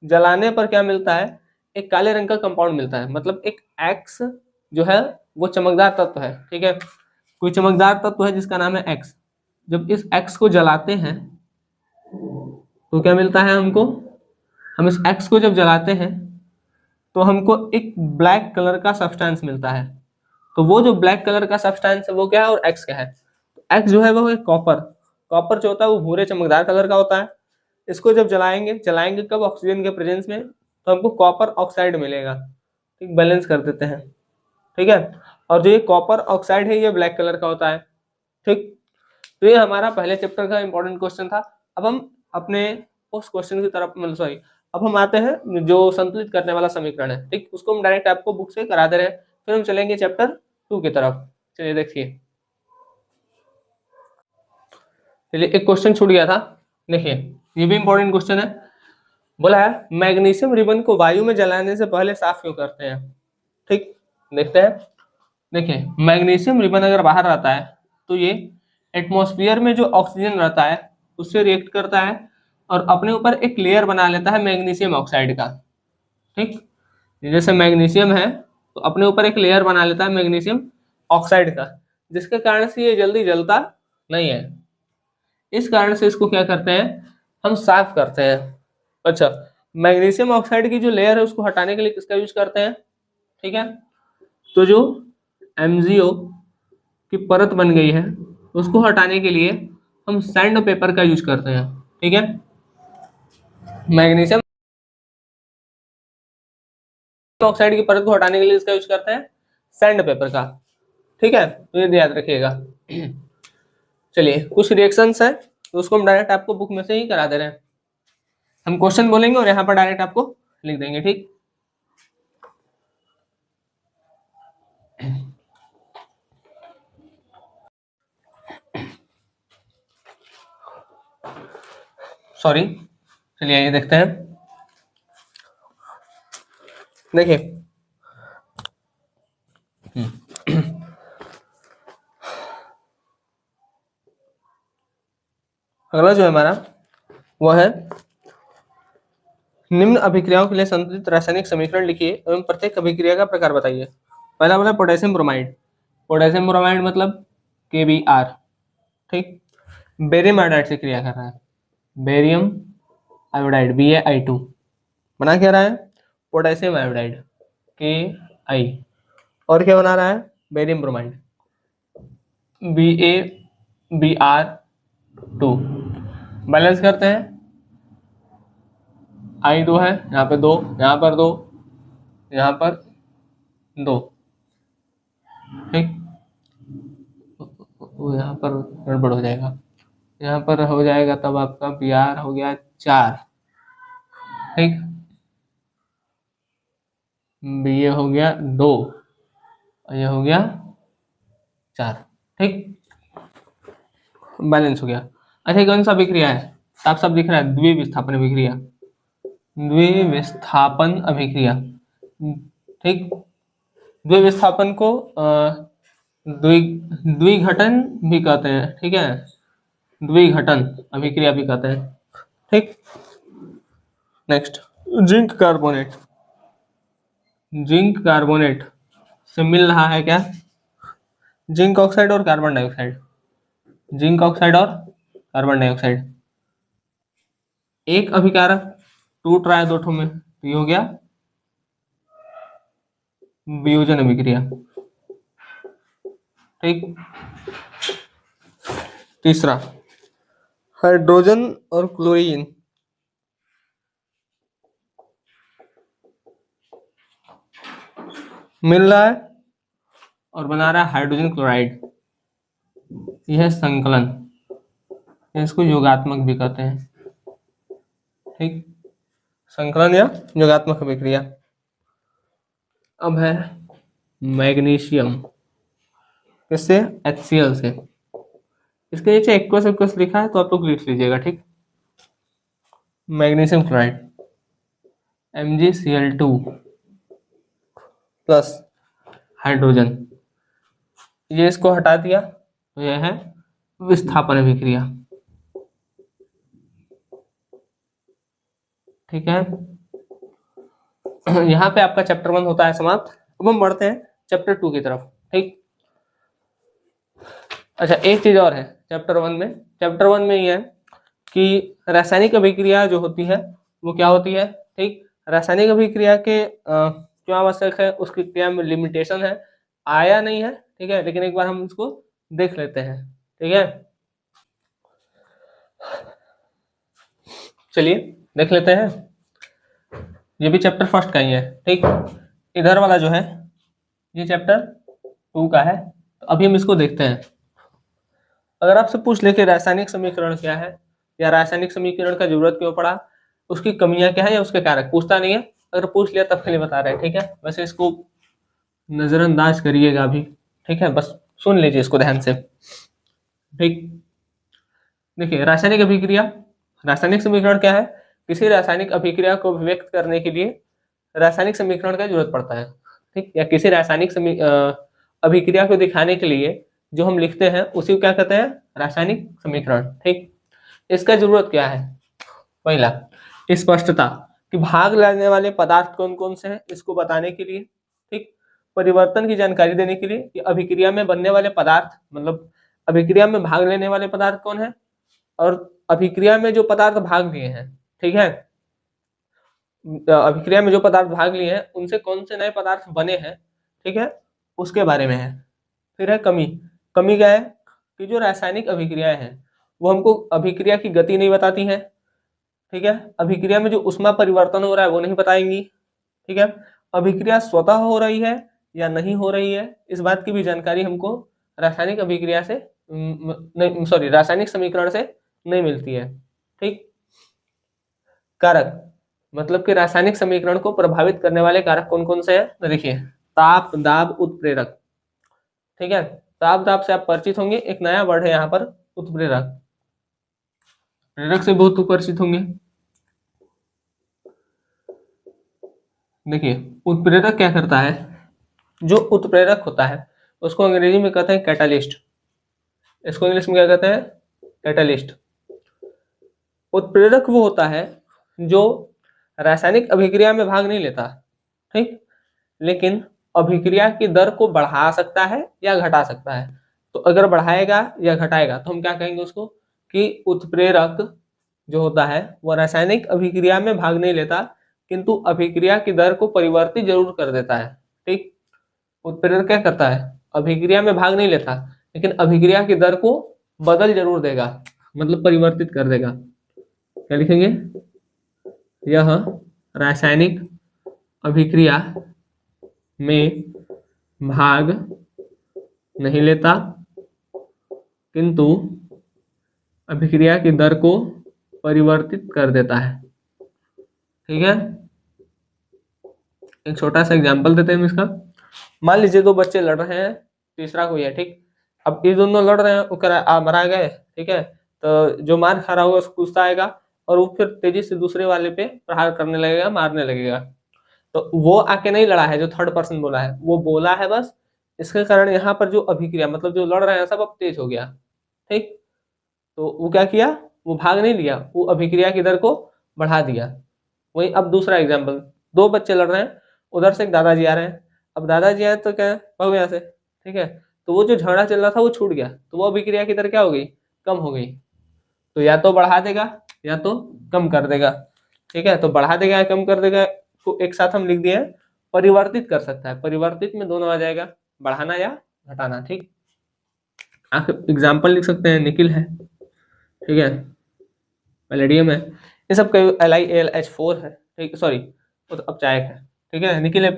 जलाने पर क्या मिलता है, एक काले रंग का कंपाउंड मिलता है, मतलब एक एक्स जो है वो चमकदार तत्व है, ठीक है, कोई चमकदार तत्व है जिसका नाम है एक्स। जब इस एक्स को जलाते हैं तो क्या मिलता है हमको, हम इस एक्स को जब जलाते हैं तो हमको एक ब्लैक कलर का सब्सटेंस मिलता है। तो वो जो ब्लैक कलर का सब्सटेंस है वो क्या है और एक्स क्या है, एक्स जो है वो है कॉपर। कॉपर जो होता है वो भूरे चमकदार कलर का होता है। इसको जब जलाएंगे, जलाएंगे कब, ऑक्सीजन के प्रेजेंस में, तो हमको कॉपर ऑक्साइड मिलेगा, ठीक, बैलेंस कर देते हैं, ठीक है। और जो ये कॉपर ऑक्साइड है ये ब्लैक कलर का होता है, ठीक। तो ये हमारा पहले चैप्टर का इंपॉर्टेंट क्वेश्चन था। अब हम अपने उस क्वेश्चन की तरफ, मतलब सॉरी, अब हम आते हैं जो संतुलित करने वाला समीकरण है, ठीक, उसको हम डायरेक्ट आपको बुक से करा दे रहे हैं। फिर हम चलेंगे चैप्टर 2 की तरफ। चलिए देखिए, चलिए एक क्वेश्चन छूट गया था, देखिए ये भी इंपॉर्टेंट क्वेश्चन है। बोला है मैग्नीशियम रिबन को वायु में जलाने से पहले साफ क्यों करते हैं, ठीक, देखते हैं। देखिए मैग्नीशियम रिबन अगर बाहर रहता है तो ये एटमॉस्फेयर में जो ऑक्सीजन रहता है उससे रिएक्ट करता है और अपने ऊपर एक लेयर बना लेता है मैग्नीशियम ऑक्साइड का, ठीक। जैसे मैग्नीशियम है तो अपने ऊपर एक लेयर बना लेता है मैग्नीशियम ऑक्साइड का, जिसके कारण से ये जल्दी जलता नहीं है। इस कारण से इसको क्या करते हैं, हम साफ करते हैं। अच्छा, मैग्नीशियम ऑक्साइड की जो लेयर है उसको हटाने के लिए किसका यूज करते हैं, ठीक है, तो जो MgO की परत बन गई है उसको हटाने के लिए हम सैंड पेपर का यूज करते हैं, ठीक है। मैग्नीशियम ऑक्साइड की परत को हटाने के लिए इसका यूज करते हैं सैंड पेपर का, ठीक है, तो ये याद रखिएगा। चलिए कुछ रिएक्शंस है तो उसको हम डायरेक्ट आपको बुक में से ही करा दे रहे हैं। हम क्वेश्चन बोलेंगे और यहाँ पर डायरेक्ट आपको लिख देंगे, ठीक। सॉरी, चलिए ये देखते हैं। देखिए अगला जो है हमारा वो है निम्न अभिक्रियाओं के लिए संतुलित रासायनिक समीकरण लिखिए एवं प्रत्येक अभिक्रिया का प्रकार बताइए। पहला बोला पोटेशियम ब्रोमाइड, पोटेशियम ब्रोमाइड मतलब KBr, ठीक। बेरियम आयोडाइड से क्रिया कर रहा है, बेरियम आयोडाइड BaI2 बना क्या रहा है, पोटेशियम आयोडाइड Ki, और क्या बना रहा है, बेरियम ब्रोमाइड BaBr2। बैलेंस करते हैं, I2 है, यहाँ पे 2, यहाँ पर 2, यहाँ पर 2, ठीक। वो यहाँ पर गड़बड़ हो जाएगा, यहाँ पर हो जाएगा तब आपका Br हो गया 4, ठीक। Ba हो गया 2 और ये हो गया 4, ठीक, बैलेंस हो गया। अच्छा कौन सा अभिक्रिया है, साफ साफ दिख रहा है, द्विविस्थापन अभिक्रिया, द्विविस्थापन अभिक्रिया, ठीक। द्विविस्थापन को द्विघटन भी कहते हैं, ठीक है, द्विघटन अभिक्रिया भी कहते हैं, ठीक। Next zinc carbonate, zinc carbonate से मिल रहा है क्या, जिंक ऑक्साइड और कार्बन डाइऑक्साइड, जिंक ऑक्साइड और कार्बन डाइऑक्साइड, एक अभिकारक टूट रहा है दो ठो में तो ये हो गया वियोजन अभिक्रिया, ठीक। तीसरा हाइड्रोजन और क्लोरीन मिल रहा है और बना रहा है हाइड्रोजन क्लोराइड, यह संकलन, इसको योगात्मक भी कहते हैं, ठीक, संकलन या योगात्मक अभिक्रिया। अब है मैग्नीशियम, किससे, HCl से। इसके नीचे एक्वस एक्वस लिखा है तो आप लोग लिख लीजिएगा, ठीक। Magnesium chloride MgCl2 plus hydrogen, ये इसको हटा दिया तो यह है विस्थापन अभिक्रिया, ठीक है। यहाँ पे आपका चैप्टर 1 होता है समाप्त। अब हम बढ़ते हैं चैप्टर 2 की तरफ। ठीक, अच्छा एक चीज और है चैप्टर 1 में। चैप्टर 1 में ये है कि रासायनिक अभिक्रिया जो होती है वो क्या होती है। ठीक, रासायनिक अभिक्रिया के क्यों आवश्यक है, उसकी क्या लिमिटेशन है, आया नहीं है। ठीक है, लेकिन एक बार हम इसको देख लेते हैं। ठीक है, चलिए देख लेते हैं। ये भी चैप्टर फर्स्ट का ही है। ठीक, इधर वाला जो है ये चैप्टर 2 का है। तो अभी हम इसको देखते हैं। अगर आपसे पूछ ले कि रासायनिक समीकरण क्या है या रासायनिक समीकरण का जरूरत क्यों पड़ा, उसकी कमियां क्या है या उसके कारक, पूछता नहीं है। अगर पूछ लिया तब के लिए बता रहे हैं। ठीक है, वैसे इसको नजरअंदाज करिएगा अभी। ठीक है, बस सुन लीजिए इसको ध्यान से। ठीक, देखिए रासायनिक अभिक्रिया, रासायनिक समीकरण क्या है, किसी रासायनिक अभिक्रिया को व्यक्त करने के लिए रासायनिक समीकरण का जरूरत पड़ता है। ठीक, या किसी रासायनिक अभिक्रिया को दिखाने के लिए जो हम लिखते हैं उसी को क्या कहते हैं, रासायनिक समीकरण। ठीक, इसका जरूरत क्या है, पहला स्पष्टता, कि भाग लेने वाले पदार्थ कौन कौन से हैं इसको बताने के लिए। ठीक, परिवर्तन की जानकारी देने के लिए कि अभिक्रिया में बनने वाले पदार्थ, मतलब अभिक्रिया में भाग लेने वाले पदार्थ कौन है, और अभिक्रिया में जो पदार्थ भाग लिए हैं, ठीक है, अभिक्रिया में जो पदार्थ भाग लिए हैं उनसे कौन से नए पदार्थ बने हैं, ठीक है, उसके बारे में है। फिर है कमी, कमी क्या है कि जो रासायनिक अभिक्रियाएं हैं वो हमको अभिक्रिया की गति नहीं बताती हैं। ठीक है, अभिक्रिया में जो उष्मा परिवर्तन हो रहा है वो नहीं बताएंगी। ठीक है, अभिक्रिया स्वतः हो रही है या नहीं हो रही है, इस बात की भी जानकारी हमको रासायनिक अभिक्रिया से नहीं, सॉरी, रासायनिक समीकरण से नहीं मिलती है। ठीक, कारक, मतलब कि रासायनिक समीकरण को प्रभावित करने वाले कारक कौन कौन से हैं, देखिए ताप, दाब, उत्प्रेरक। ठीक है, ताप दाब से आप परिचित होंगे, एक नया वर्ड है यहाँ पर उत्प्रेरक, प्रेरक से बहुत परिचित होंगे। देखिए उत्प्रेरक क्या करता है, जो उत्प्रेरक होता है उसको अंग्रेजी में कहते हैं कैटालिस्ट, इसको इंग्लिश में क्या कहते हैं, कैटालिस्ट। उत्प्रेरक वो होता है जो रासायनिक अभिक्रिया में भाग नहीं लेता, ठीक, लेकिन अभिक्रिया की दर को बढ़ा सकता है या घटा सकता है। तो अगर बढ़ाएगा या घटाएगा तो हम क्या कहेंगे उसको, कि उत्प्रेरक जो होता है वो रासायनिक अभिक्रिया में भाग नहीं लेता किंतु अभिक्रिया की दर को परिवर्तित जरूर कर देता है। ठीक, उत्प्रेरक क्या करता है, अभिक्रिया में भाग नहीं लेता लेकिन अभिक्रिया की दर को बदल जरूर देगा, मतलब परिवर्तित कर देगा। क्या लिखेंगे, यह रासायनिक अभिक्रिया में भाग नहीं लेता किंतु अभिक्रिया की दर को परिवर्तित कर देता है। ठीक है, एक छोटा सा एग्जांपल देते हैं इसका। मान लीजिए दो बच्चे लड़ रहे हैं, तीसरा कोई है। ठीक, अब ये दोनों लड़ रहे हैं, मरा गए। ठीक है, तो जो मार खा रहा होगा उसको गुस्सा आएगा और वो फिर तेजी से दूसरे वाले पे प्रहार करने लगेगा, मारने लगेगा। तो वो आके नहीं लड़ा है, जो थर्ड पर्सन बोला है वो बोला है बस, इसके कारण यहाँ पर जो अभिक्रिया, मतलब जो लड़ रहे हैं सब अब तेज हो गया। ठीक, तो वो क्या किया, वो भाग नहीं लिया, वो अभिक्रिया की दर को बढ़ा दिया। वही अब दूसरा एग्जाम्पल, दो बच्चे लड़ रहे हैं, उधर से एक दादाजी आ रहे हैं। अब दादाजी आए तो क्या, भागो यहाँ से। ठीक है, तो वो जो झगड़ा चल रहा था वो छूट गया, तो वो अभिक्रिया की दर क्या हो गई, कम हो गई। तो या तो बढ़ा देगा या तो कम कर देगा। ठीक है, तो बढ़ा देगा या कम कर देगा को एक साथ हम लिख दिए हैं, परिवर्तित कर सकता है, परिवर्तित में दोनों आ जाएगा, बढ़ाना या घटाना। ठीक, आप एग्जाम्पल लिख सकते हैं, निकिल है, ठीक है, पैलेडियम है, ये सब LiAlH4 है। ठीक, सॉरी वो तो अपचायक है। ठीक है, निकिल है,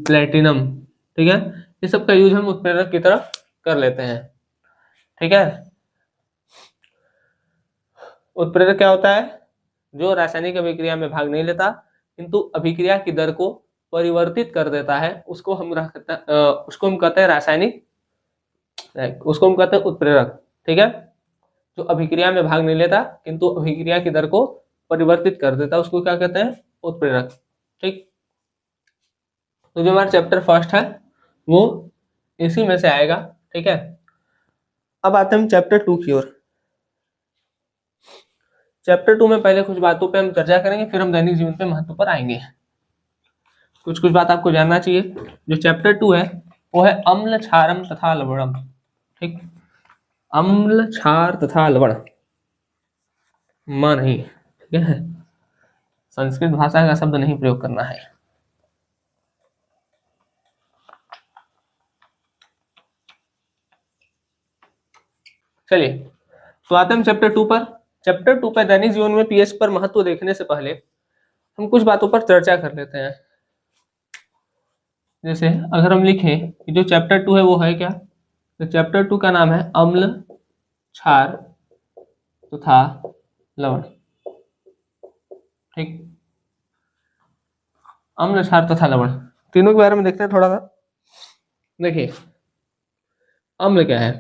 प्लेटिनम। ठीक है, ये सब का यूज हम उत्प्रेरक की तरह कर लेते हैं। ठीक है, उत्प्रेरक क्या होता है, जो रासायनिक अभिक्रिया में भाग नहीं लेता किंतु अभिक्रिया की दर को परिवर्तित कर देता है, उसको हम उसको हम कहते हैं रासायनिक, उसको हम कहते हैं उत्प्रेरक। ठीक है, जो अभिक्रिया में भाग नहीं लेता किंतु अभिक्रिया की दर को परिवर्तित कर देता है उसको क्या कहते हैं, उत्प्रेरक। ठीक, तो जो हमारा चैप्टर फर्स्ट है वो इसी में से आएगा। ठीक है, अब आते हैं हम चैप्टर 2 की ओर। चैप्टर 2 में पहले कुछ बातों पे हम चर्चा करेंगे, फिर हम दैनिक जीवन पे महत्व पर आएंगे। कुछ कुछ बात आपको जानना चाहिए। जो चैप्टर 2 है वो है अम्ल, क्षारम तथा लवणम। ठीक, अम्ल, क्षार तथा लवण, म नहीं, ठीक है, संस्कृत भाषा का शब्द नहीं प्रयोग करना है। चलिए, तो आते हैं चैप्टर 2 पर। चैप्टर 2 पर दैनिक जीवन में पीएच पर महत्व देखने से पहले हम कुछ बातों पर चर्चा कर लेते हैं। जैसे अगर हम लिखें कि जो चैप्टर 2 है वो है क्या, तो चैप्टर 2 का नाम है अम्ल, क्षार तथा लवण। ठीक, अम्ल, क्षार तथा लवण, तीनों के बारे में देखते हैं थोड़ा सा। देखिए, अम्ल क्या है?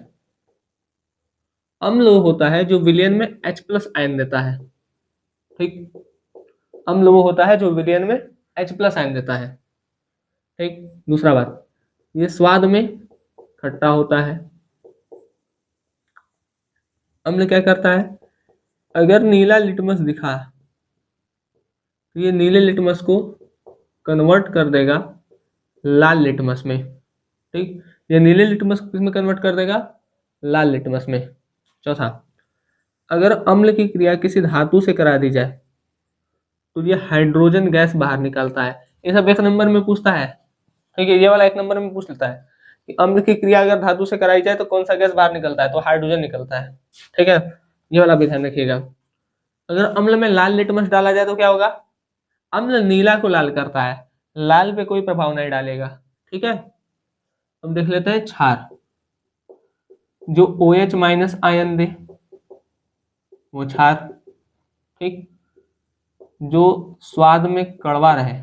अम्ल वो होता है जो विलयन में H+ आयन देता है। ठीक, अम्ल वो होता है जो विलयन में H+ आयन देता है। ठीक, दूसरा बात, ये स्वाद में खट्टा होता है। अम्ल क्या करता है? अगर नीला लिटमस दिखा तो ये नीले लिटमस को कन्वर्ट कर देगा लाल लिटमस में। ठीक, ये नीले लिटमस को किस में कन्वर्ट कर देगा? लाल लिटमस में। चौथा, अगर अम्ल की क्रिया किसी धातु से करा दी जाए तो ये हाइड्रोजन गैस बाहर निकालता है। ये सब 1 नंबर में पूछता है। ठीक है, ये वाला 1 नंबर में पूछ लेता है कि अम्ल की क्रिया अगर धातु से कराई जाए तो कौन सा गैस बाहर निकलता है? तो हाइड्रोजन निकलता है। ठीक है, ये वाला भी ध्यान रखिएगा। अगर अम्ल में लाल लिटमस डाला जाए तो क्या होगा? अम्ल नीला को लाल करता है, लाल पे कोई प्रभाव नहीं डालेगा। ठीक है, हम देख लेते हैं क्षार। जो OH- आयन दे वो क्षार। ठीक, जो स्वाद में कड़वा रहे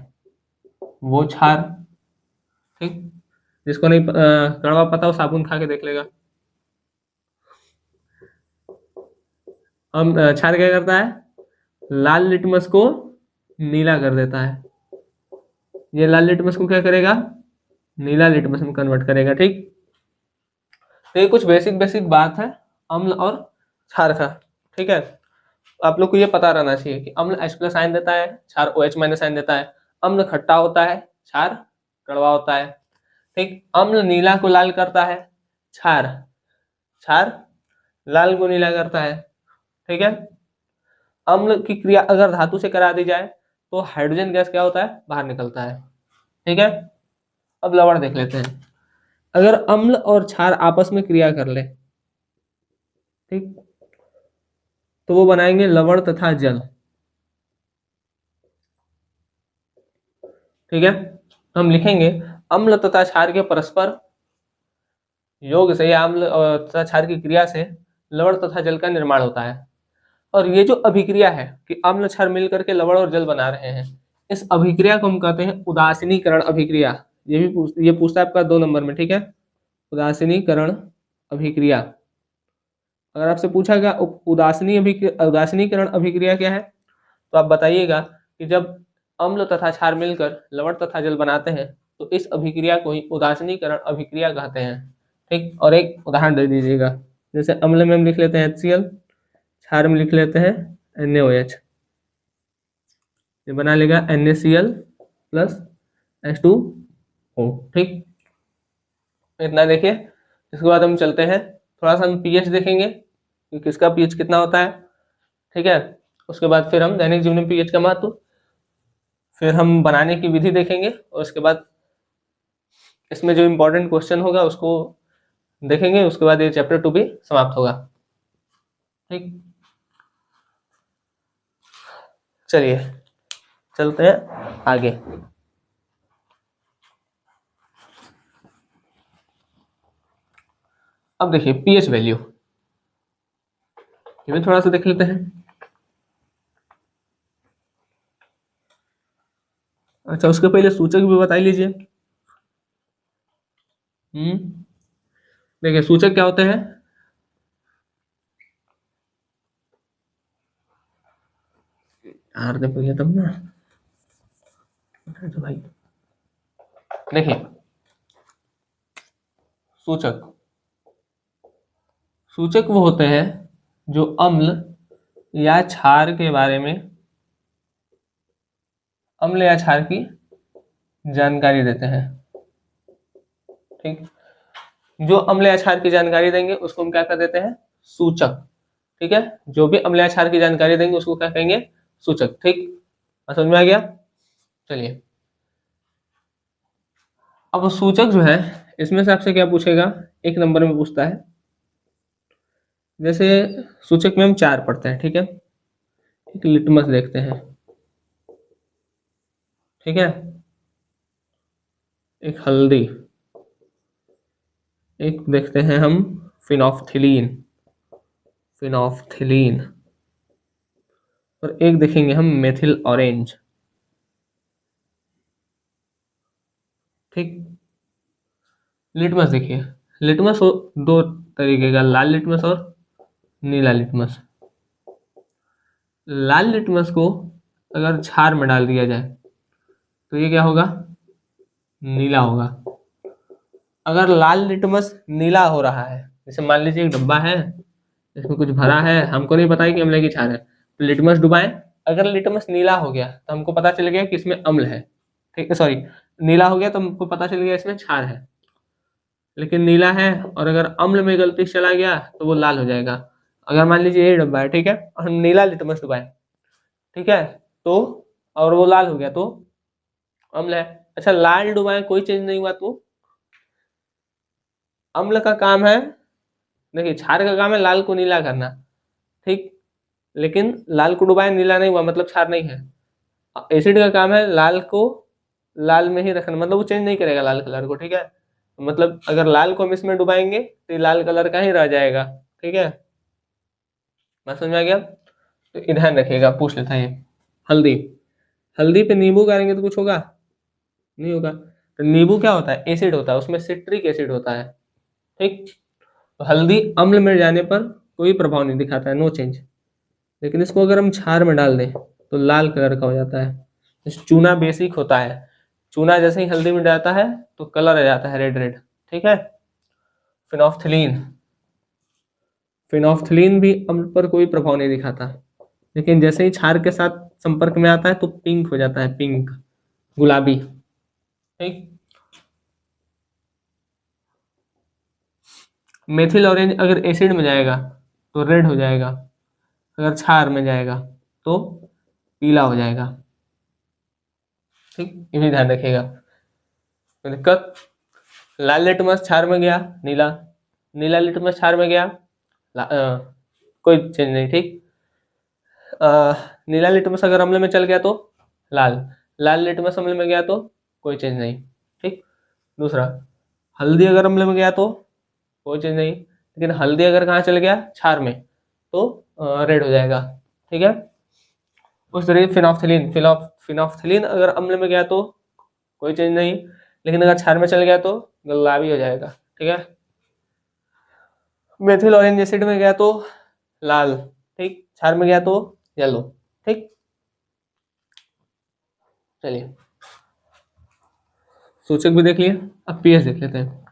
वो क्षार। ठीक, जिसको नहीं कड़वा पता वो साबुन खा के देख लेगा। हम क्षार क्या करता है? लाल लिटमस को नीला कर देता है। ये लाल लिटमस को क्या करेगा? नीला लिटमस में कन्वर्ट करेगा। ठीक, तो ये कुछ बेसिक बेसिक बात है अम्ल और क्षार का। ठीक है, आप लोग को ये पता रहना चाहिए कि अम्ल H+ आयन देता है, क्षार OH- आयन देता है। अम्ल खट्टा होता है, क्षार कड़वा होता है। ठीक, अम्ल नीला को लाल करता है, क्षार क्षार लाल को नीला करता है। ठीक है, अम्ल की क्रिया अगर धातु से करा दी जाए तो हाइड्रोजन गैस क्या होता है? बाहर निकलता है। ठीक है, अब लवण देख लेते हैं। अगर अम्ल और क्षार आपस में क्रिया कर ले, ठीक, तो वो बनाएंगे लवण तथा जल। ठीक है, हम लिखेंगे अम्ल तथा क्षार के परस्पर योग से या अम्ल तथा क्षार की क्रिया से लवण तथा जल का निर्माण होता है। और ये जो अभिक्रिया है कि अम्ल क्षार मिल करके लवण और जल बना रहे हैं, इस अभिक्रिया को हम कहते हैं उदासीनीकरण अभिक्रिया। ये पूछता है आपका 2 नंबर में। ठीक है, उदासीनीकरण अभिक्रिया। अगर आपसे पूछा गया उदासीनीकरण अभिक्रिया क्या है, तो आप बताइएगा कि जब अम्ल तथा क्षार मिलकर लवण तथा जल बनाते हैं तो इस अभिक्रिया को ही उदासीनीकरण अभिक्रिया कहते हैं। ठीक, और एक उदाहरण दे दीजिएगा। जैसे अम्ल में हम लिख लेते हैं HCl, क्षार में लिख लेते हैं NaOH। ये बना लेगा NaCl प्लस H2O। ठीक, इतना देखिए। इसके बाद हम चलते हैं, थोड़ा सा हम पीएच देखेंगे कि किसका पीएच कितना होता है। ठीक है, उसके बाद फिर हम दैनिक जीवन में पीएच का महत्व, फिर हम बनाने की विधि देखेंगे, और उसके बाद इसमें जो इम्पोर्टेंट क्वेश्चन होगा उसको देखेंगे। उसके बाद ये चैप्टर 2 भी समाप्त होगा। ठीक, चलिए चलते हैं आगे। अब देखिए पीएच वैल्यू, ये भी थोड़ा सा देख लेते हैं। अच्छा, उसके पहले सूचक भी बता लीजिए। देखिए सूचक क्या होते हैं? यार देखो ये तब ना, तो भाई देखिए सूचक, सूचक वो होते हैं जो अम्ल, या क्षार के बारे में, अम्ल या क्षार की जानकारी देते हैं। ठीक, जो अम्ल या क्षार की जानकारी देंगे उसको हम क्या कर देते हैं, सूचक। ठीक है, जो भी अम्ल या क्षार की जानकारी देंगे उसको क्या कहेंगे, सूचक। ठीक, समझ में आ गया। चलिए, अब सूचक जो है इसमें से आपसे क्या पूछेगा, एक नंबर में पूछता है, जैसे सूचक में हम 4 पढ़ते हैं। ठीक है, एक लिटमस देखते हैं। ठीक है, एक हल्दी, एक देखते हैं हम फिनोफ्थिलीन, फिनोफ्थिलीन, और एक देखेंगे हम मेथिल ऑरेंज। ठीक, लिटमस देखिए, लिटमस दो तरीके का, लाल लिटमस और नीला लिटमस। लाल लिटमस को अगर क्षार में डाल दिया जाए तो ये क्या होगा, नीला होगा। अगर लाल लिटमस नीला हो रहा है, जैसे मान लीजिए एक डब्बा है, इसमें कुछ भरा है, हमको नहीं पता है कि अम्ल की क्षार है, तो लिटमस डुबाएं, अगर लिटमस नीला हो गया तो हमको पता चल गया कि इसमें अम्ल है। ठीक है, सॉरी, नीला हो गया तो हमको पता चल गया इसमें क्षार है। लेकिन नीला है और अगर अम्ल में गलती से चला गया तो वो लाल हो जाएगा। अगर मान लीजिए ये डब्बा है, ठीक है, और हम नीला लिटमस डुबाएं, ठीक है, तो और वो लाल हो गया तो अम्ल है। अच्छा, लाल डुबाएं कोई चेंज नहीं हुआ तो अम्ल का काम है, देखिए क्षार का काम है लाल को नीला करना। ठीक, लेकिन लाल को डुबाएं नीला नहीं हुआ मतलब क्षार नहीं है। एसिड का काम है लाल को लाल में ही रखना, मतलब वो चेंज नहीं करेगा लाल कलर को। ठीक है, मतलब अगर लाल को हम इसमें डुबाएंगे तो ये लाल कलर का ही रह जाएगा। ठीक है, बात समझ में आ गया। तो ये ध्यान रखिएगा, पूछ लेता है ये। हल्दी, हल्दी पे नींबू गाड़ेंगे तो कुछ होगा, नहीं होगा। तो नींबू क्या होता है, एसिड होता है, उसमें सिट्रिक एसिड होता है। ठीक, तो हल्दी अम्ल में जाने पर कोई प्रभाव नहीं दिखाता है, नो चेंज। लेकिन इसको अगर हम क्षार में डाल दें तो लाल कलर का हो जाता है। चूना बेसिक होता है, चूना जैसे ही हल्दी में जाता है तो कलर आ जाता है रेड रेड। ठीक है, फिनोफ्थिलीन, फिनोफ्थिलीन भी अम्ल पर कोई प्रभाव नहीं दिखाता, लेकिन जैसे ही क्षार के साथ संपर्क में आता है तो पिंक हो जाता है, पिंक, गुलाबी। ठीक, मेथिल ऑरेंज अगर एसिड में जाएगा तो रेड हो जाएगा, अगर क्षार में जाएगा तो पीला हो जाएगा। ठीक, ये भी ध्यान रखिएगा। तो दिक्कत, लाल लिटमस क्षार में गया नीला, नीला लिटमस क्षार में गया कोई चेंज नहीं। ठीक, नीला लिटमस अगर अम्ल में चल गया तो लाल, लाल लिटमस अम्ल में गया तो कोई चेंज नहीं। ठीक, दूसरा, हल्दी अगर अम्ल में गया तो कोई चेंज नहीं, लेकिन हल्दी अगर कहाँ चल गया, क्षार में, तो रेड हो जाएगा। ठीक है, उस तरीके फिनोफ्थिलीन, फिनोफ्थिलीन अगर अम्ल में गया तो कोई चेंज नहीं, लेकिन अगर क्षार में चल गया तो गुलाबी हो जाएगा। ठीक है, मेथिल ऑरेंज एसिड में गया तो लाल, ठीक, क्षार में गया तो येलो। ठीक, चलिए सूचक भी देख लिए, अब पीएच देख लेते हैं।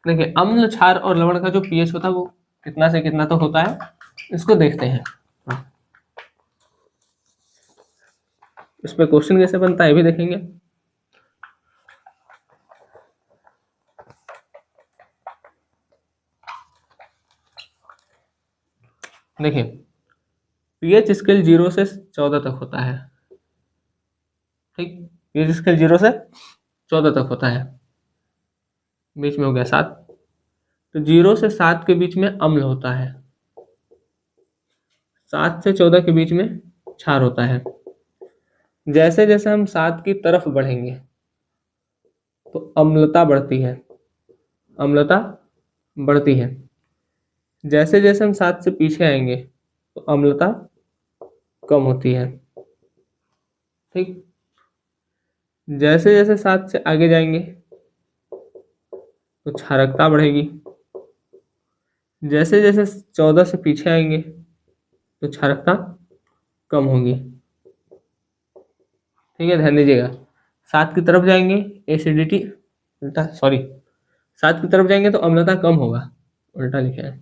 देखिए, अम्ल, क्षार और लवण का जो पीएच होता है वो कितना से कितना तो होता है, इसको देखते हैं। इस पे क्वेश्चन कैसे बनता है भी देखेंगे। देखिए, पीएच स्केल 0 से 14 तक होता है। ठीक, पीएच स्केल 0 से 14 तक होता है, बीच में हो गया 7, तो 0 से 7 के बीच में अम्ल होता है, 7 से 14 के बीच में क्षार होता है। जैसे जैसे हम 7 की तरफ बढ़ेंगे तो अम्लता बढ़ती है, अम्लता बढ़ती है। जैसे जैसे हम 7 से पीछे आएंगे तो अम्लता कम होती है। ठीक, जैसे जैसे 7 से आगे जाएंगे तो क्षारकता बढ़ेगी, जैसे जैसे 14 से पीछे आएंगे तो क्षारकता कम होगी। ठीक है, ध्यान दीजिएगा, 7 की तरफ जाएंगे एसिडिटी, उल्टा सॉरी, 7 की तरफ जाएंगे तो अम्लता कम होगा, उल्टा लिखा है।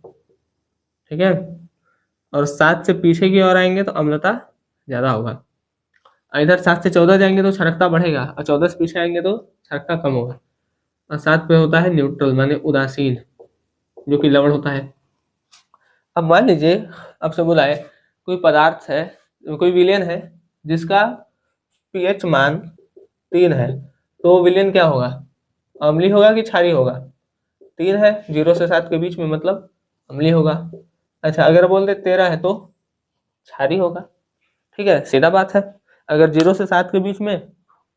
ठीक है, और 7 से पीछे की ओर आएंगे तो अम्लता ज़्यादा होगा। इधर 7 से 14 जाएंगे तो क्षारकता बढ़ेगा, और 14 से पीछे आएंगे तो क्षारकता कम होगा। और 7 पे होता है न्यूट्रल, माने उदासीन, जो कि लवण होता है। अब मान लीजिए आपसे बोला है कोई पदार्थ है, कोई विलयन है जिसका पीएच मान 3 है, तो वो विलयन क्या होगा, अम्लीय होगा कि क्षारीय होगा? 3 है, 0 से 7 के बीच में, मतलब अम्लीय होगा। अच्छा, अगर बोल दे 13 है तो क्षारीय होगा। ठीक है, सीधा बात है। अगर 0 से 7 के बीच में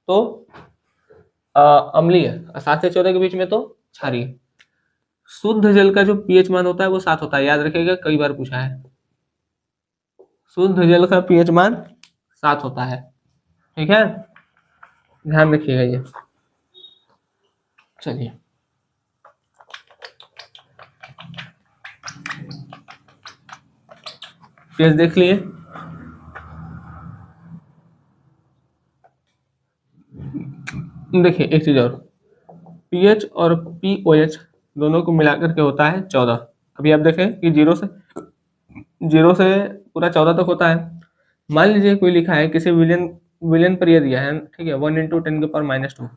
तो अम्लीय, 7 से 14 के बीच में तो क्षारीय। शुद्ध जल का जो पीएच मान होता है वो 7 होता है, याद रखिएगा, कई बार पूछा है। शुद्ध जल का पीएच मान 7 होता है। ठीक है, ध्यान रखिएगा ये। चलिए, पीएच देख लिए। देखिए एक चीज और, पीएच और पीओएच दोनों को मिलाकर के होता है 14। अभी आप देखें कि 0 से पूरा 14 तक होता है। मान लीजिए कोई लिखा है किसी विलियन विलियन पर यह दिया है, ठीक है, 1 × 10⁻²,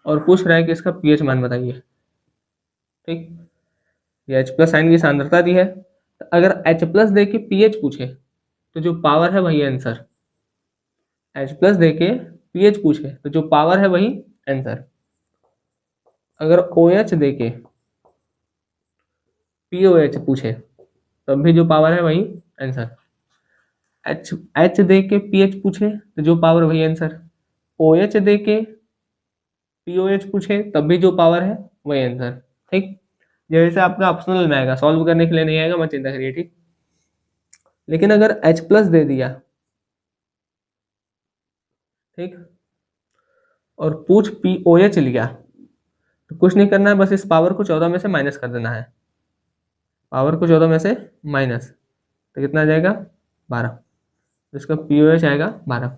और पूछ रहा है कि इसका पीएच मान बताइए। ठीक, ये H प्लस आयन की सांद्रता दी है, तो अगर H प्लस दे के पीएच पूछे तो जो पावर है वही आंसर। H प्लस दे के पीएच पूछे तो जो पावर है वही आंसर। अगर OH दे के POH पूछे तब भी जो पावर है वही आंसर। H दे के पीएच पूछे तो जो पावर वही आंसर। OH दे के POH पूछे तब भी जो पावर है वही आंसर। ठीक, जैसे आपका ऑप्शनल में आएगा, सॉल्व करने के लिए नहीं आएगा, मत चिंता करिए। ठीक, लेकिन अगर H प्लस दे दिया, ठीक, और पूछ POH लिया, तो कुछ नहीं करना है, बस इस पावर को 14 में से माइनस कर देना है। पावर को 14 में से माइनस, तो कितना आ जाएगा, 12। इसका POH आएगा 12।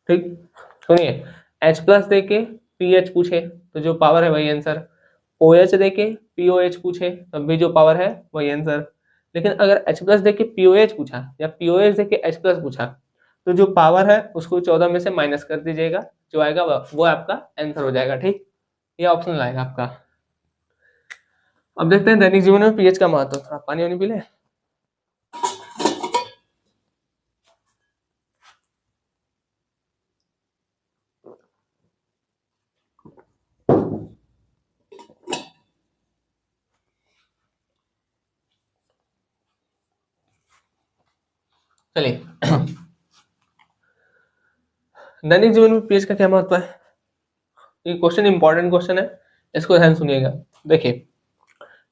ठीक, सुनिए, H प्लस दे के PH पूछे तो जो पावर है वही आंसर। OH दे के POH पूछे तब भी जो पावर है वही आंसर। लेकिन अगर H प्लस दे के POH पूछा या POH दे के H प्लस पूछा तो जो पावर है उसको 14 में से माइनस कर दीजिएगा, जो आएगा वो आपका आंसर हो जाएगा। ठीक, ये ऑप्शनल आएगा आपका। अब देखते हैं दैनिक जीवन में पीएच का महत्व। थोड़ा पानी वानी पी ले। चलिए, दैनिक जीवन में पीएच का क्या महत्व है? ये क्वेश्चन इंपॉर्टेंट क्वेश्चन है, इसको ध्यान सुनिएगा। देखिए,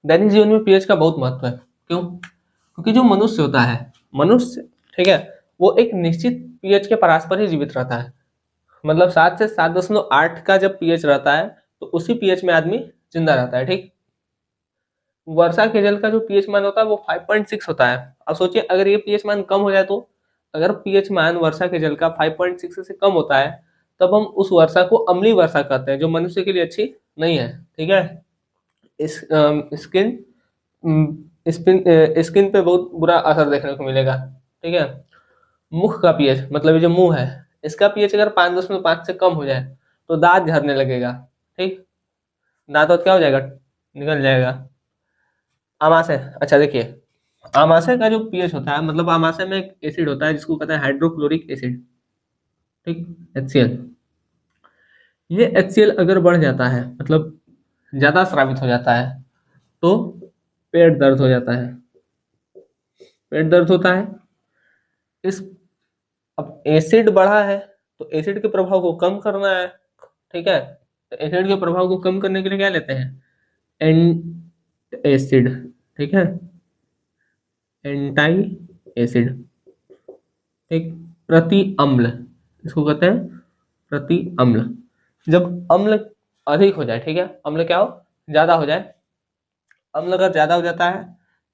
दैनिक जीवन में पीएच का बहुत महत्व है। क्यों? क्योंकि जो मनुष्य होता है, मनुष्य, ठीक है, वो एक निश्चित पीएच के परास पर ही जीवित रहता है। मतलब 7 से 7.8 का जब पीएच रहता है तो उसी पीएच में आदमी जिंदा रहता है। ठीक, वर्षा के जल का जो पीएच मान होता है वो 5.6 होता है। अब सोचिए, अगर ये पीएच मान कम हो जाए तो, अगर पीएच मान वर्षा के जल का 5.6 से कम होता है तब हम उस वर्षा को अम्लीय वर्षा कहते हैं, जो मनुष्य के लिए अच्छी नहीं है। ठीक है, इस स्किन स्किन पे बहुत बुरा असर देखने को मिलेगा। ठीक है, मुख का पीएच, मतलब ये जो मुंह है, इसका पीएच अगर 5.5 से कम हो जाए तो दांत झड़ने लगेगा। ठीक, दांत क्या हो जाएगा, निकल जाएगा। आमाशय, अच्छा देखिए, आमाशय का जो पीएच होता है, मतलब आमाशय में एक एसिड होता है जिसको कहते हैं हाइड्रोक्लोरिक एसिड। ठीक, HCl। ये HCl अगर बढ़ जाता है, मतलब ज्यादा स्रावित हो जाता है, तो पेट दर्द हो जाता है। पेट दर्द होता है। इस अब एसिड बढ़ा है तो एसिड के प्रभाव को कम करना है। ठीक है, तो एसिड के प्रभाव को कम करने के लिए क्या लेते हैं, एसिड। ठीक है, एंटाई एसिड। ठीक, प्रति अम्ल, इसको कहते हैं प्रति अम्ल। जब अम्ल अधिक हो जाए, ठीक है, अम्ल क्या हो, ज्यादा हो जाए, अम्ल अगर ज्यादा हो जाता है,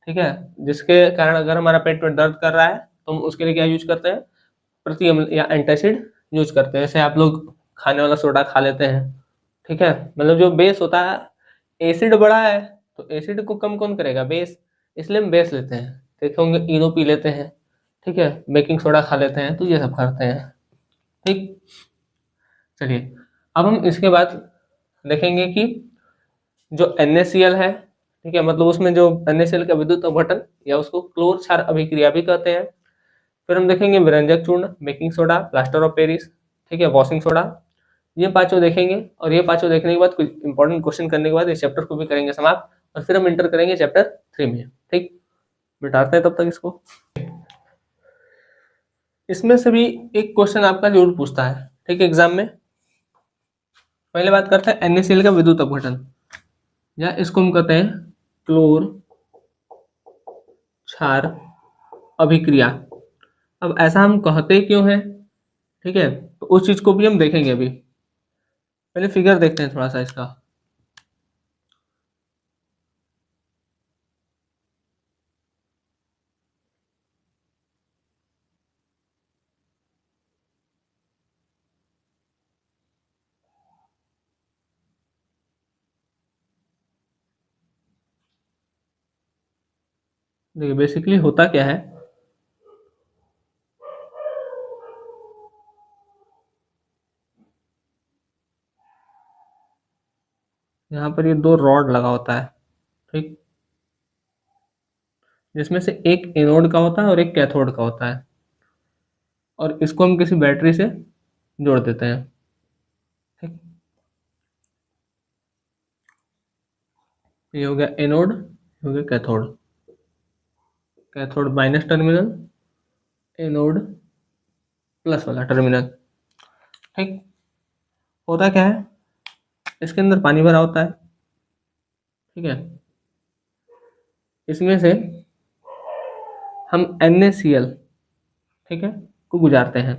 ठीक है, जिसके कारण अगर हमारा पेट में दर्द कर रहा है तो हम उसके लिए क्या यूज करते हैं, प्रति अम्ल या एंटासिड यूज करते हैं। जैसे आप लोग खाने वाला सोडा खा लेते हैं। ठीक है, मतलब जो बेस होता है, एसिड बढ़ा है तो एसिड को कम कौन करेगा, बेस, इसलिए हम बेस लेते हैं। देखे होंगे इनो पी लेते हैं, ठीक है, बेकिंग सोडा खा लेते हैं, तो ये सब करते हैं। ठीक, चलिए अब हम इसके बाद देखेंगे कि जो NaCl है, ठीक है, मतलब उसमें जो NaCl का विद्युत अपघटन या उसको क्लोर क्षार अभिक्रिया भी कहते हैं। फिर हम देखेंगे विरंजक चूर्ण, baking soda, plaster of Paris, ठीक है, वॉशिंग सोडा, ये पांचों देखेंगे। और ये पांचों देखने के बाद कुछ इंपॉर्टेंट क्वेश्चन करने के बाद इस चैप्टर को भी करेंगे समाप्त, और फिर हम इंटर करेंगे चैप्टर 3 में। ठीक, मिटाते हैं तब तक इसको। इसमें से भी एक क्वेश्चन आपका जरूर पूछता है, ठीक है, एग्जाम में। पहले बात करते हैं NaCl का विद्युत अपघटन, या इसको हम कहते हैं क्लोर क्षार अभिक्रिया। अब ऐसा हम कहते क्यों हैं, ठीक है, तो उस चीज को भी हम देखेंगे अभी। पहले फिगर देखते हैं थोड़ा सा इसका। देखिए बेसिकली होता क्या है, यहाँ पर ये दो रॉड लगा होता है, ठीक, जिसमें से एक एनोड का होता है और एक कैथोड का होता है, और इसको हम किसी बैटरी से जोड़ देते हैं। ठीक, ये हो गया एनोड, ये हो गया cathode. Cathode minus terminal, anode plus वाला टर्मिनल। ठीक, होता क्या है, इसके अंदर पानी भरा होता है, ठीक है, इसमें से हम NaCl, ठीक है, को गुजारते हैं,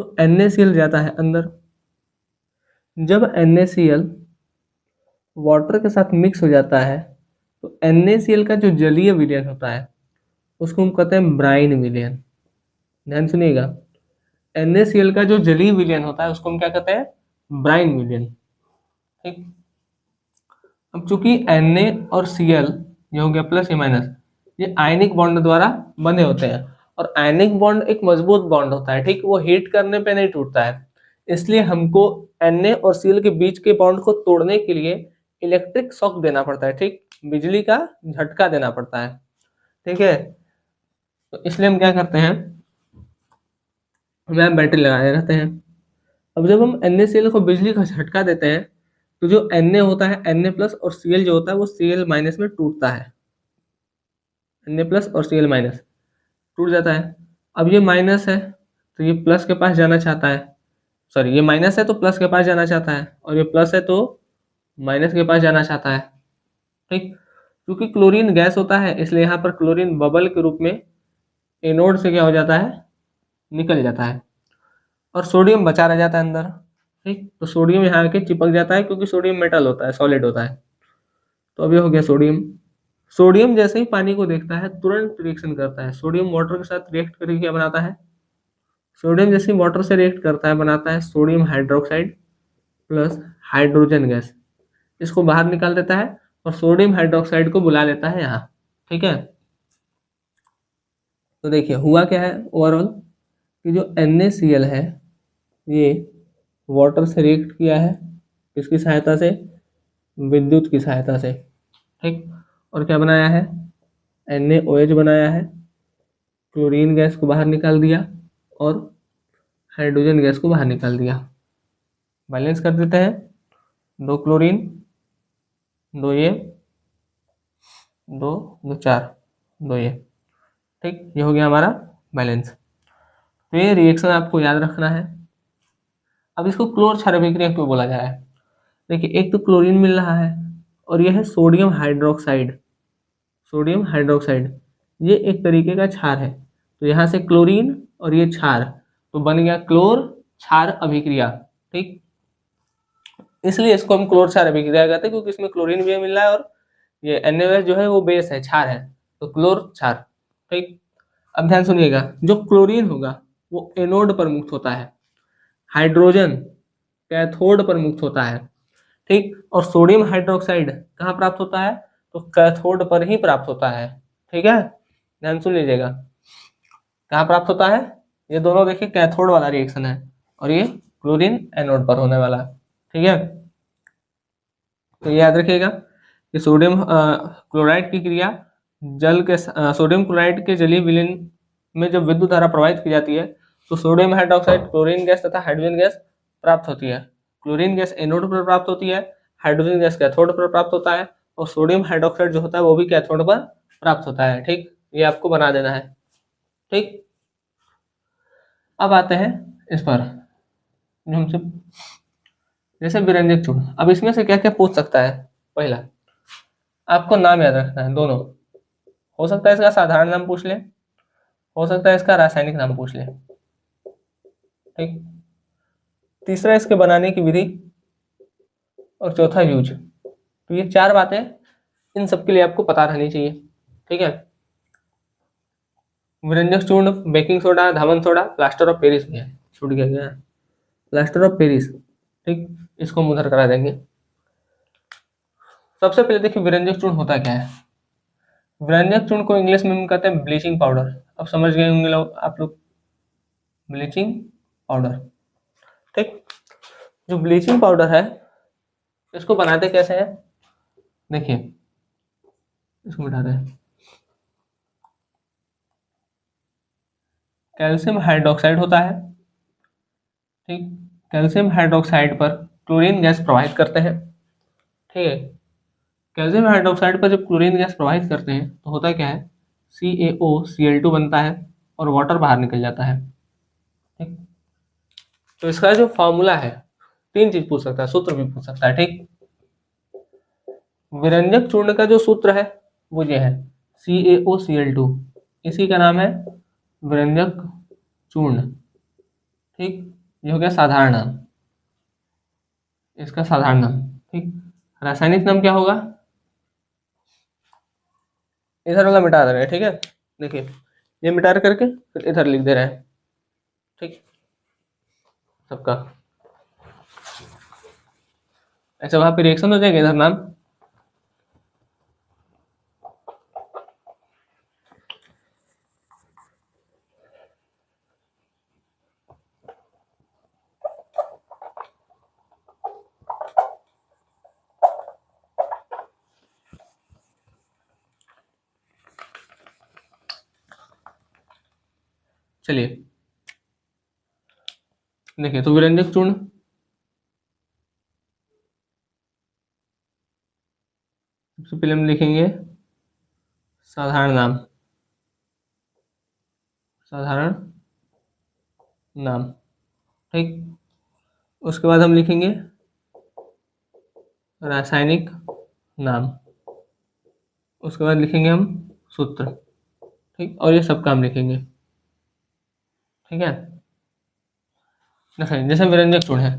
तो NaCl जाता है अंदर। जब NaCl वाटर के साथ मिक्स हो जाता है, तो NaCl का जो जलीय विलयन होता है उसको हम कहते हैं ब्राइन विलयन। ध्यान सुनिएगा, NaCl का जो जलीय विलयन होता है उसको हम क्या कहते हैं, ब्राइन विलयन। ठीक, अब चूंकि Na और Cl, ये हो गया प्लस या माइनस, ये आयनिक बॉन्ड द्वारा बंधे होते हैं, और आयनिक बॉन्ड एक मजबूत बॉन्ड होता है, ठीक, वो हीट करने पे नहीं टूटता है, इसलिए हमको Na और Cl के बीच के बॉन्ड को तोड़ने के लिए इलेक्ट्रिक शॉक देना पड़ता है, ठीक, बिजली का झटका देना पड़ता है, ठीक है। तो इसलिए हम क्या करते हैं, हम बैटरी लगाए रहते हैं। अब जब हम NaCl को बिजली का झटका देते हैं, तो जो Na होता है, Na प्लस, और Cl जो होता है वो Cl माइनस में टूटता है, Na प्लस और Cl माइनस टूट जाता है। अब ये माइनस है तो ये प्लस के पास जाना चाहता है, सॉरी, ये माइनस है तो प्लस के पास जाना चाहता है, और ये प्लस है तो माइनस के पास जाना चाहता है। ठीक, क्योंकि क्लोरीन गैस होता है इसलिए यहाँ पर क्लोरीन बबल के रूप में एनोड से क्या हो जाता है, निकल जाता है, और सोडियम बचा रह जाता है अंदर। ठीक, तो सोडियम यहाँ आके चिपक जाता है, क्योंकि सोडियम मेटल होता है, सॉलिड होता है। तो अब ये हो गया सोडियम। सोडियम जैसे ही पानी को देखता है तुरंत रिएक्शन करता है, सोडियम वाटर के साथ रिएक्ट करके क्या बनाता है, सोडियम जैसे ही वाटर से रिएक्ट करता है बनाता है sodium hydroxide plus hydrogen gas, इसको बाहर निकाल देता है और सोडियम हाइड्रोक्साइड को बुला लेता है यहाँ। ठीक है, तो देखिए हुआ क्या है ओवरऑल, कि जो NaCl है ये वाटर से रिएक्ट किया है, किसकी सहायता से, विद्युत की सहायता से। ठीक, और क्या बनाया है, NaOH बनाया है, क्लोरीन गैस को बाहर निकाल दिया और हाइड्रोजन गैस को बाहर निकाल दिया। बैलेंस कर देते हैं, 2 क्लोरीन, 2 ये, 2 2 4, 2 ये। ठीक, ये हो गया हमारा बैलेंस। तो ये रिएक्शन आपको याद रखना है। अब इसको क्लोर क्षार अभिक्रिया क्यों बोला जा रहा है, देखिए एक तो क्लोरीन मिल रहा है और यह है सोडियम हाइड्रोक्साइड। सोडियम हाइड्रोक्साइड ये एक तरीके का क्षार है, तो यहाँ से क्लोरीन और ये क्षार, तो बन गया क्लोर क्षार अभिक्रिया। ठीक, इसलिए इसको हम क्लोर क्षार अभिक्रिया कहते हैं, क्योंकि इसमें क्लोरीन भी मिल रहा है और ये NaOH जो है वो बेस है, क्षार है, तो क्लोर क्षार। ठीक, अब ध्यान सुनिएगा, जो क्लोरीन होगा वो एनोड पर मुक्त होता है, हाइड्रोजन कैथोड पर मुक्त होता है। ठीक, और सोडियम हाइड्रोक्साइड कहाँ प्राप्त होता है, तो कैथोड पर ही प्राप्त होता है। ठीक है, ध्यान सुन लीजिएगा, कहाँ प्राप्त होता है, ये दोनों देखिए कैथोड वाला रिएक्शन है और ये क्लोरीन एनोड पर होने वाला, ठीक है। तो ये याद रखिएगा कि सोडियम क्लोराइड की क्रिया जल के सोडियम क्लोराइड के जलीय विलयन में जब विद्युत धारा प्रवाहित की जाती है तो सोडियम हाइड्रोक्साइड क्लोरीन गैस तथा हाइड्रोजन गैस प्राप्त होती है। क्लोरीन गैस एनोड पर प्राप्त होती है, हाइड्रोजन गैस कैथोड पर प्राप्त होता है और सोडियम हाइड्रोक्साइड जो होता है वो भी कैथोड पर प्राप्त होता है, ठीक। ये आपको बना देना है, ठीक। अब आते हैं इस पर, जो हमसे जैसे विरंजक चूर्ण, अब इसमें से क्या क्या पूछ सकता है। पहला, आपको नाम याद रखना है दोनों, हो सकता है इसका साधारण नाम पूछ ले, हो सकता है इसका रासायनिक नाम पूछ ले, ठीक। तीसरा, इसके बनाने की विधि, और चौथा यूज। तो ये चार बातें इन सब के लिए आपको पता रहनी चाहिए, ठीक है। विरंजक चूर्ण, बेकिंग सोडा, धामन सोडा, प्लास्टर ऑफ पेरिस भी है, छूट गया प्लास्टर ऑफ पेरिस, ठीक। इसको हम उधर करा देंगे। सबसे पहले देखिए विरंजक चूर्ण होता क्या है। विरंजक चूर्ण को इंग्लिश में हम कहते हैं ब्लीचिंग पाउडर। अब समझ गए होंगे लोग, आप लोग, ब्लीचिंग पाउडर, ठीक। जो ब्लीचिंग पाउडर है इसको बनाते कैसे हैं, देखिए इसको मिटा रहे हैं। कैल्शियम हाइड्रोक्साइड होता है, ठीक। कैल्शियम हाइड्रोक्साइड पर क्लोरीन गैस प्रवाहित करते हैं, ठीक है। कैल्शियम हाइड्रोक्साइड पर जब क्लोरीन गैस प्रवाहित करते हैं तो होता क्या है, CaOCl2 बनता है और वाटर बाहर निकल जाता है, ठीक। तो इसका जो फॉर्मूला है, तीन चीज पूछ सकता है, सूत्र भी पूछ सकता है, ठीक। विरंजक चूर्ण का जो सूत्र है वो ये है CaOCl2, इसी का नाम है विरंजक चूर्ण, ठीक। ये हो गया साधारण नाम, इसका साधारण नाम, ठीक। रासायनिक नाम क्या होगा, इधर वाला मिटा दे रहे हैं, ठीक है। देखिए ये मिटा करके फिर इधर लिख दे रहे हैं, ठीक। सबका ऐसे वहां पे रिएक्शन हो जाएगा, इधर नाम, चलिए देखिए। तो विरंजक चूर्ण, सबसे पहले हम लिखेंगे साधारण नाम, साधारण नाम, ठीक। उसके बाद हम लिखेंगे रासायनिक नाम, उसके बाद लिखेंगे हम सूत्र, ठीक। और ये सब काम लिखेंगे, ठीक है। देखिए जैसे विरंजक चूर्ण है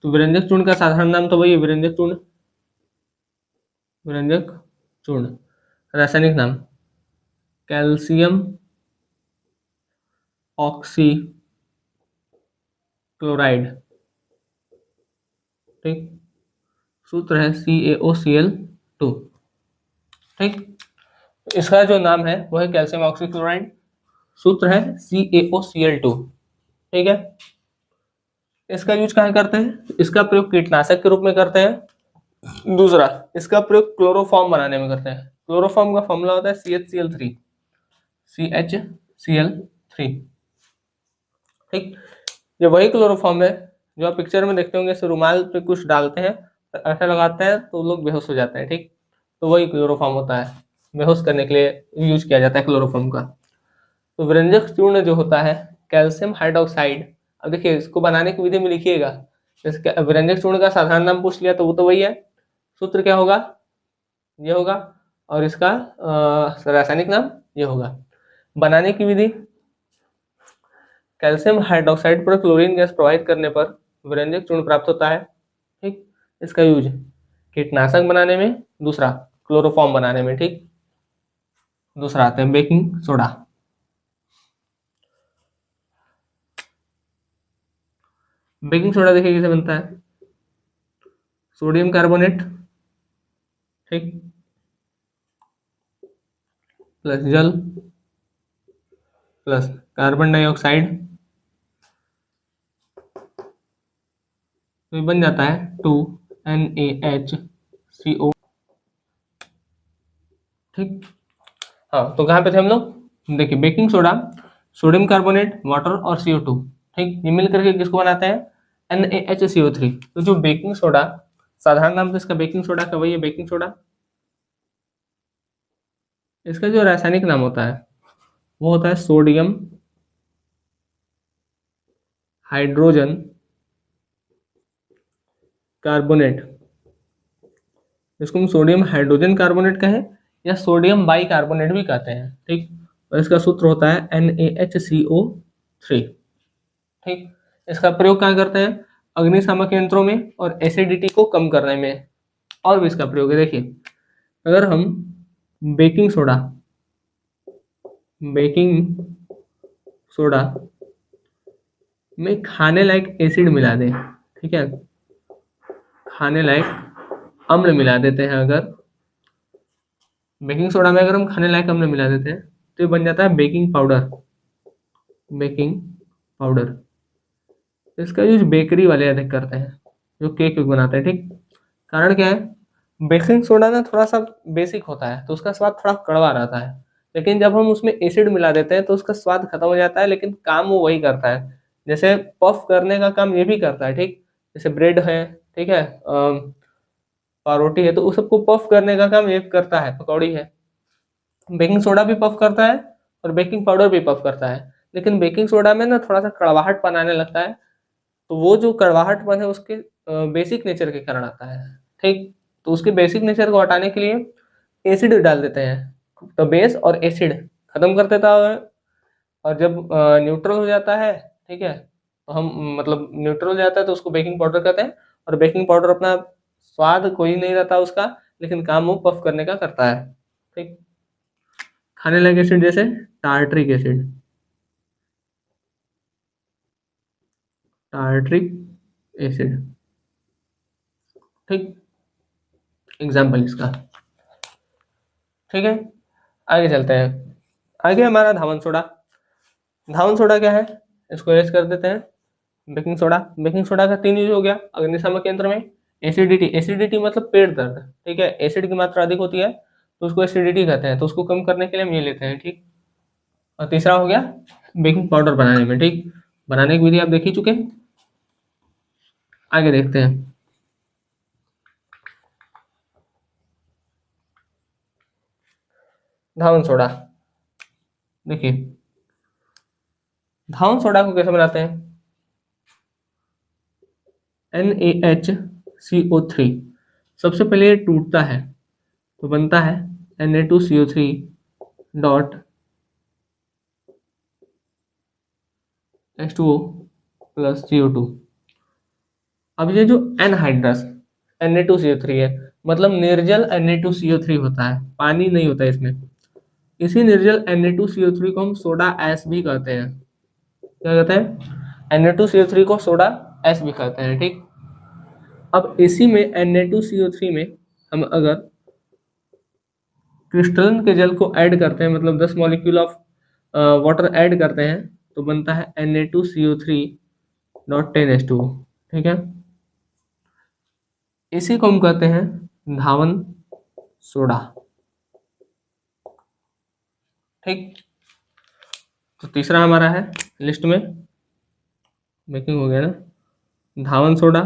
तो विरंजक चूर्ण का साधारण नाम तो वही है, विरंजक चूर्ण, विरंजक चूर्ण। रासायनिक नाम कैल्शियम ऑक्सी क्लोराइड, ठीक। सूत्र है CaOCl2, ठीक। इसका जो नाम है वो है कैल्शियम ऑक्सीक्लोराइड, सूत्र है CaOCl2, ठीक है। इसका यूज कहाँ करते हैं, इसका प्रयोग कीटनाशक के रूप में करते हैं। दूसरा, इसका प्रयोग क्लोरोफॉर्म बनाने में करते हैं। क्लोरोफॉर्म का फॉर्मूला होता है CHCl3, CHCl3, ठीक। ये वही क्लोरोफॉर्म है जो आप पिक्चर में देखते होंगे, रुमाल पे कुछ डालते हैं, ऐसा लगाते हैं तो लोग बेहोश हो जाते हैं, ठीक। तो वही क्लोरोफॉर्म होता है, बेहोश करने के लिए यूज किया जाता है क्लोरोफॉर्म का। तो विरंजक चूर्ण जो होता है कैल्शियम हाइड्रोक्साइड, अब देखिए इसको बनाने की विधि में लिखिएगा, जैसे विरंजक चूर्ण का साधारण नाम पूछ लिया तो वो तो वही है, सूत्र क्या होगा, ये होगा, और इसका रासायनिक नाम ये होगा। बनाने की विधि, कैल्शियम हाइड्रोक्साइड पर क्लोरीन गैस प्रवाहित करने पर विरंजक चूर्ण प्राप्त होता है, ठीक। इसका यूज कीटनाशक बनाने में, दूसरा क्लोरोफॉर्म बनाने में, ठीक। दूसरा आते हैं बेकिंग सोडा। बेकिंग सोडा देखिए कैसे बनता है, सोडियम कार्बोनेट, ठीक, प्लस जल, प्लस कार्बन डाइऑक्साइड, तो ये बन जाता है 2NaHCO। ठीक। हाँ, तो कहाँ पे थे हम लोग? देखिए, baking soda, sodium carbonate, water और CO2, ठीक, ये मिल करके किसको बनाते हैं? NaHCO3। तो जो बेकिंग सोडा, साधारण नाम तो इसका बेकिंग सोडा का वही है, बेकिंग सोडा। इसका जो रासायनिक नाम होता है वो होता है सोडियम हाइड्रोजन कार्बोनेट। इसको हम सोडियम हाइड्रोजन कार्बोनेट कहें या सोडियम बाई कार्बोनेट भी कहते हैं, ठीक। और इसका सूत्र होता है NaHCO3। ठीक। इसका प्रयोग कहाँ करते हैं? अग्निशामक यंत्रों में और एसिडिटी को कम करने में, और भी इसका प्रयोग है। देखिए, अगर हम बेकिंग सोडा में खाने लायक एसिड मिला दें, ठीक है, खाने लायक अम्ल मिला देते हैं, अगर बेकिंग सोडा में अगर हम खाने लायक अम्ल मिला देते हैं तो ये बन जाता है बेकिंग पाउडर। बेकिंग पाउडर इसका यूज बेकरी वाले अधिक करते हैं, जो केक बनाते हैं, ठीक। कारण क्या है? बेकिंग सोडा ना थोड़ा सा बेसिक होता है तो उसका स्वाद थोड़ा कड़वा रहता है, लेकिन जब हम उसमें एसिड मिला देते हैं तो उसका स्वाद खत्म हो जाता है, लेकिन काम वो वही करता है। जैसे पफ करने का काम ये भी करता है, ठीक। जैसे ब्रेड है, ठीक है, पावरोटी है, तो उस सबको पफ करने का काम ये करता है, पकौड़ी है। बेकिंग सोडा भी पफ करता है और बेकिंग पाउडर भी पफ करता है, लेकिन बेकिंग सोडा में ना थोड़ा सा कड़वाहट बनाने लगता है, तो वो जो कड़वाहटपन है उसके बेसिक नेचर के कारण आता है, ठीक। तो उसके बेसिक नेचर को हटाने के लिए एसिड डाल देते हैं, तो बेस और एसिड खत्म कर देता है। और जब न्यूट्रल हो जाता है, ठीक है, तो हम मतलब न्यूट्रल हो जाता है तो उसको बेकिंग पाउडर कहते हैं। और बेकिंग पाउडर अपना स्वाद कोई नहीं रहता उसका, लेकिन काम वो पफ करने का करता है, ठीक। खाने लायक एसिड जैसे टार्ट्रिक एसिड, टार्ट्रिक एसिड, ठीक, एग्जाम्पल इसका। ठीक है, आगे चलते हैं। आगे हमारा धावन सोडा। धावन सोडा क्या है? इसको एरेस्ट कर देते हैं। बेकिंग सोडा का 3 यूज हो गया अग्निशामक यंत्र में। एसिडिटी, एसिडिटी मतलब पेट दर्द, ठीक है, एसिड की मात्रा अधिक होती है तो उसको एसिडिटी कहते हैं, तो उसको कम करने के लिए हम ये लेते हैं, ठीक। और तीसरा हो गया बेकिंग पाउडर बनाने में, ठीक। बनाने की विधि आप देख ही चुके हैं, आगे देखते हैं। धावन सोडा, देखिए धावन सोडा को कैसे बनाते हैं? NaHCO3, सबसे पहले ये टूटता है तो बनता है Na2CO3 dot H2O plus CO2। अब ये जो एनहाइड्रस Na2CO3 है, मतलब निर्जल Na2CO3 होता है, पानी नहीं होता है इसमें। इसी निर्जल Na2CO3 को हम सोडा एस भी कहते हैं। क्या कहते हैं? Na2CO3 को सोडा एस भी कहते हैं, ठीक। अब इसी में Na2CO3 में हम अगर क्रिस्टलन के जल को ऐड करते हैं, मतलब 10 मॉलिक्यूल ऑफ वाटर ऐड करते हैं, तो बनता है Na2CO3 डॉट 10H2O, ठीक है। इसी को हम कहते हैं धावन सोडा, ठीक। तो तीसरा हमारा है लिस्ट में, बेकिंग हो गया ना, धावन सोडा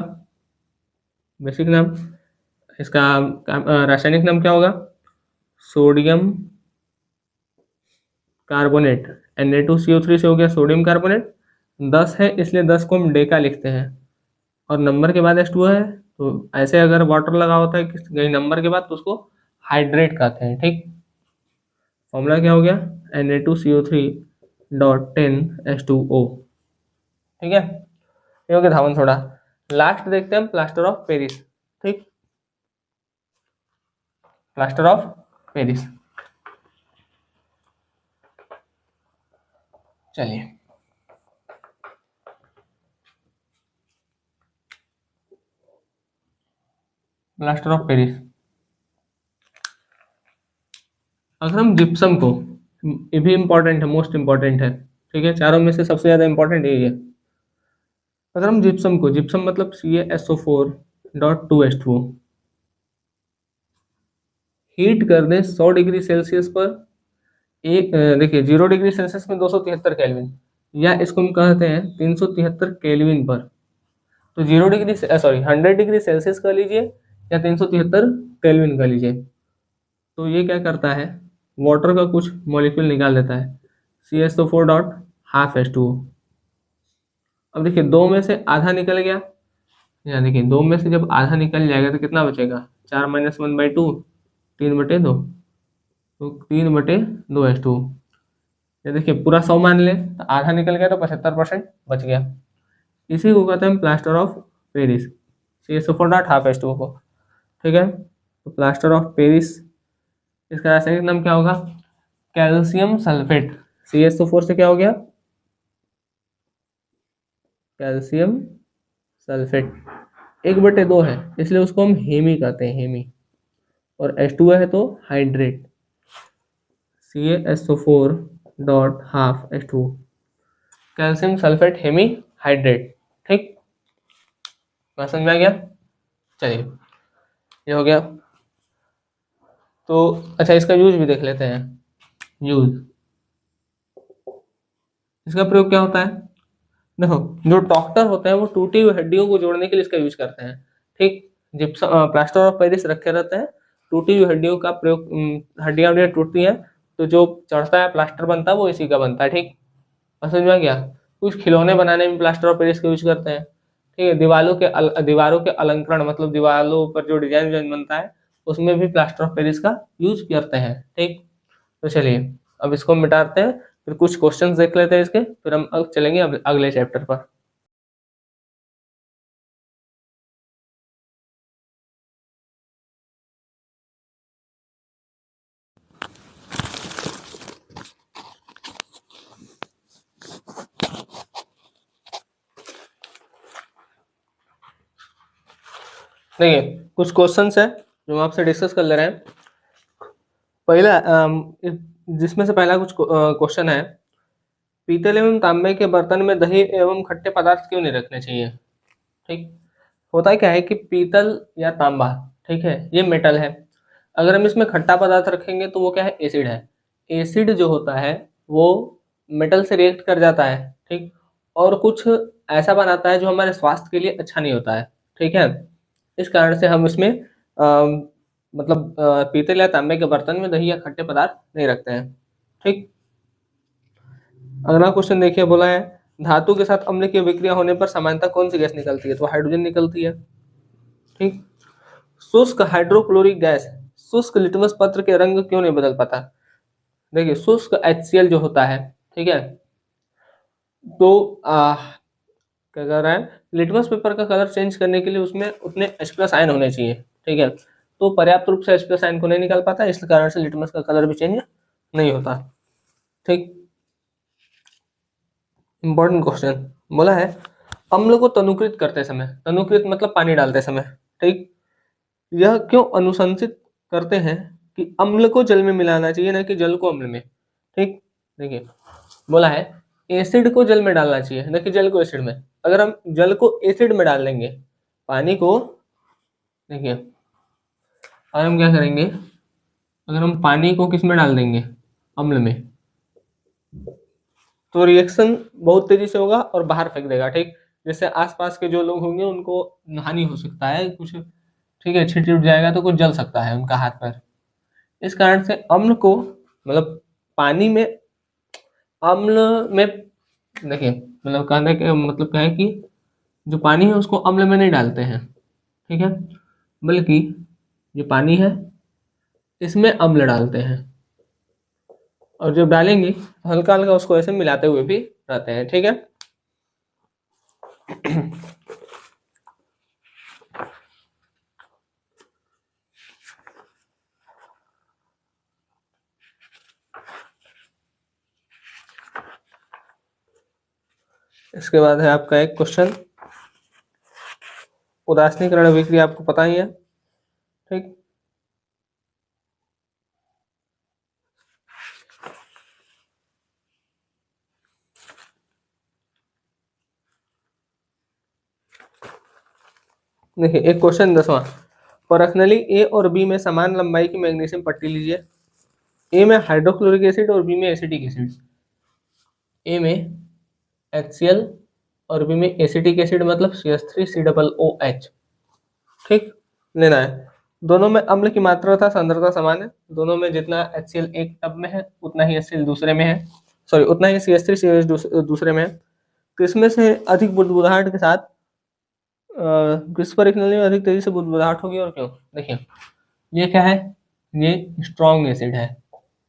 बेसिक नाम, इसका रासायनिक नाम क्या होगा? Sodium carbonate. Na2CO3 से हो गया सोडियम कार्बोनेट, 10 है इसलिए 10 को हम डेका लिखते हैं, और नंबर के बाद H2O है, तो ऐसे अगर वाटर लगा होता है कहीं नंबर के बाद तो उसको हाइड्रेट कहते हैं, ठीक। फॉर्मूला क्या हो गया? Na2CO3 डॉट 10H2O, ठीक है। ये हो गया धावन सोडा। लास्ट देखते हैं प्लास्टर ऑफ पेरिस, ठीक। प्लास्टर ऑफ पेरिस, चलिए प्लास्टर ऑफ पेरिस। अगर हम जिप्सम को, ये भी इंपॉर्टेंट है, मोस्ट इंपॉर्टेंट है, ठीक है, चारों में से सबसे ज्यादा इंपॉर्टेंट यही है। अगर हम जिप्सम को, जिप्सम मतलब CaSO4.2H2 हीट कर दें 100 डिग्री सेल्सियस पर, एक देखिए 0 डिग्री सेल्सियस में 273 केल्विन, या इसको हम कहते हैं 373 केल्विन पर। तो 0 डिग्री, सॉरी 100 डिग्री सेल्सियस का लीजिए या 373 केल्विन का लीजिए, तो ये क्या करता है, वाटर का कुछ मॉलिक्यूल निकाल देता है, CaSO4.12H2। अब देखिए दो में से आधा निकल गया, या देखिए दो में से जब आधा निकल जाएगा तो कितना बचेगा, 4 - 1/2, 3/2, तो 3/2H2। ये देखिए पूरा 100 मान ले तो आधा निकल गया तो 75% बच गया। इसी को कहते हैं प्लास्टर ऑफ पेरिस, CaSO4.12H2 को। ठीक है, तो प्लास्टर ऑफ पेरिस, इसका रासायनिक नाम क्या होगा, कैल्शियम सल्फेट। CaSO4 से क्या हो गया, कैल्शियम सल्फेट। 1/2 है इसलिए उसको हम हेमी कहते हैं, हेमी। और H2 है तो hydrate, CaSO4.12H2, calcium sulphate hemi hydrate. ठीक, बात समझ में आ गया। चलिए ये हो गया। तो अच्छा, इसका यूज भी देख लेते हैं। यूज, इसका प्रयोग क्या होता है, देखो जो डॉक्टर होते हैं वो टूटी हुई हड्डियों को जोड़ने के लिए इसका यूज करते हैं। ठीक, जिप्सम प्लास्टर ऑफ पेरिस रखे रहते हैं, टूटी हुई हड्डियों का प्रयोग, हड्डियां वड्डियां टूटती हैं तो जो चढ़ता है प्लास्टर बनता है वो इसी का बनता है। ठीक, समझ में आ गया। कुछ खिलौने बनाने में प्लास्टर ऑफ पेरिस का यूज करते हैं। ठीक है, दीवारों के अलंकरण मतलब दीवारों पर जो डिजाइन विजाइन बनता है उसमें भी प्लास्टर ऑफ पेरिस का यूज करते हैं। ठीक, तो चलिए अब इसको मिटाते हैं, फिर कुछ क्वेश्चंस देख लेते हैं इसके, फिर हम अब चलेंगे अगले चैप्टर पर। देखिए कुछ क्वेश्चंस है जो हम आपसे डिस्कस कर ले रहे हैं। पहला जिसमें से पहला कुछ क्वेश्चन है, पीतल एवं तांबे के बर्तन में दही एवं खट्टे पदार्थ क्यों नहीं रखने चाहिए। ठीक, होता क्या है कि पीतल या तांबा, ठीक है, ये मेटल है, अगर हम इसमें खट्टा पदार्थ रखेंगे तो वो क्या है, एसिड है। एसिड जो होता है वो मेटल से रिएक्ट कर जाता है। ठीक, और कुछ ऐसा बनाता है जो हमारे स्वास्थ्य के लिए अच्छा नहीं होता है। ठीक है, इस कारण से हम इसमें मतलब पीतल या तांबे के बर्तन में दही या खट्टे पदार्थ नहीं रखते हैं। ठीक, अगला क्वेश्चन देखिए, बोला है धातु के साथ अम्ल की अभिक्रिया होने पर सामान्यतः कौन सी गैस निकलती है, तो हाइड्रोजन निकलती है। ठीक, शुष्क हाइड्रोक्लोरिक गैस शुष्क लिटमस पत्र के रंग क्यों नहीं बदल पाता। देखिए शुष्क HCl जो होता है, ठीक है, तो क्या कर रहा है, लिटमस पेपर का कलर चेंज करने के लिए उसमें उतने H+ आयन होने चाहिए। ठीक है, तो पर्याप्त रूप से H+ आयन को नहीं निकाल पाता, इस कारण से लिटमस का कलर भी चेंज नहीं होता। ठीक, इंपॉर्टेंट क्वेश्चन, बोला है अम्ल को तनुकृत करते समय, तनुकृत मतलब पानी डालते समय, ठीक, यह क्यों अनुशंसित करते हैं कि अम्ल को जल में मिलाना चाहिए ना कि जल को अम्ल में। ठीक, देखिए बोला है एसिड को जल में डालना चाहिए ना कि जल को एसिड में। अगर हम जल को एसिड में डाल देंगे, पानी को, देखिए और हम क्या करेंगे, अगर हम पानी को किस में डाल देंगे, अम्ल में, तो रिएक्शन बहुत तेजी से होगा और बाहर फेंक देगा। ठीक, जैसे आसपास के जो लोग होंगे उनको हानि हो सकता है कुछ, ठीक है, छिट उठ जाएगा तो कुछ जल सकता है उनका हाथ पैर। इस कारण से अम्ल को, मतलब पानी में अम्ल में, देखिए मतलब कहने का मतलब क्या है कि जो पानी है उसको अम्ल में नहीं डालते हैं, ठीक है, बल्कि जो पानी है इसमें अम्ल डालते हैं, और जब डालेंगे तो हल्का हल्का उसको ऐसे मिलाते हुए भी रहते हैं। ठीक है, इसके बाद है आपका एक क्वेश्चन, उदासीनीकरण अभिक्रिया आपको पता ही है। ठीक, देखिए एक क्वेश्चन 10वां, पर्सनली ए और बी में समान लंबाई की मैग्नीशियम पट्टी लीजिए। ए में हाइड्रोक्लोरिक एसिड और बी में एसिटिक एसिड। ए में HCl और बी में एसिटिक एसिड मतलब CH3COOH। ठीक, लेना है। दोनों में अम्ल की मात्रा तथा सांद्रता समान है। दोनों में जितना HCl एक टब में है उतना ही HCl दूसरे में है, सॉरी उतना ही CH3COH दूसरे में है। किसमें से अधिक बुदबुदाहट के साथ किस पर एक नली में अधिक तेजी से बुदबुदाहट होगी और क्यों? देखिए ये क्या है, ये स्ट्रॉन्ग एसिड है,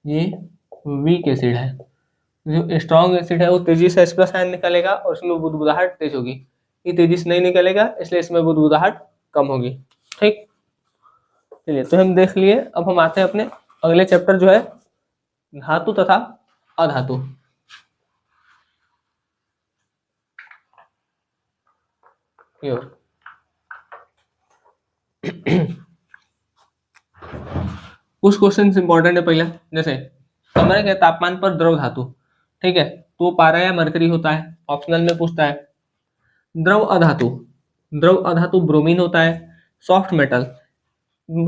ये वीक एसिड है। जो स्ट्रॉन्ग एसिड है वो तेजी से H+ आयन निकलेगा और इसमें बुदबुदाहट तेज होगी। ये तेजी से नहीं निकलेगा इसलिए इसमें बुदबुदाहट कम होगी। ठीक, चलिए तो हम देख लिए। अब हम आते हैं अपने अगले चैप्टर जो है धातु तथा अधातु। कुछ क्वेश्चन इंपॉर्टेंट है। पहला जैसे कमरे के तापमान पर द्रव धातु, ठीक है, तो पारा या मरकरी होता है, ऑप्शनल में पूछता है। द्रव अधातु, द्रव अधातु ब्रोमीन होता है। सॉफ्ट मेटल,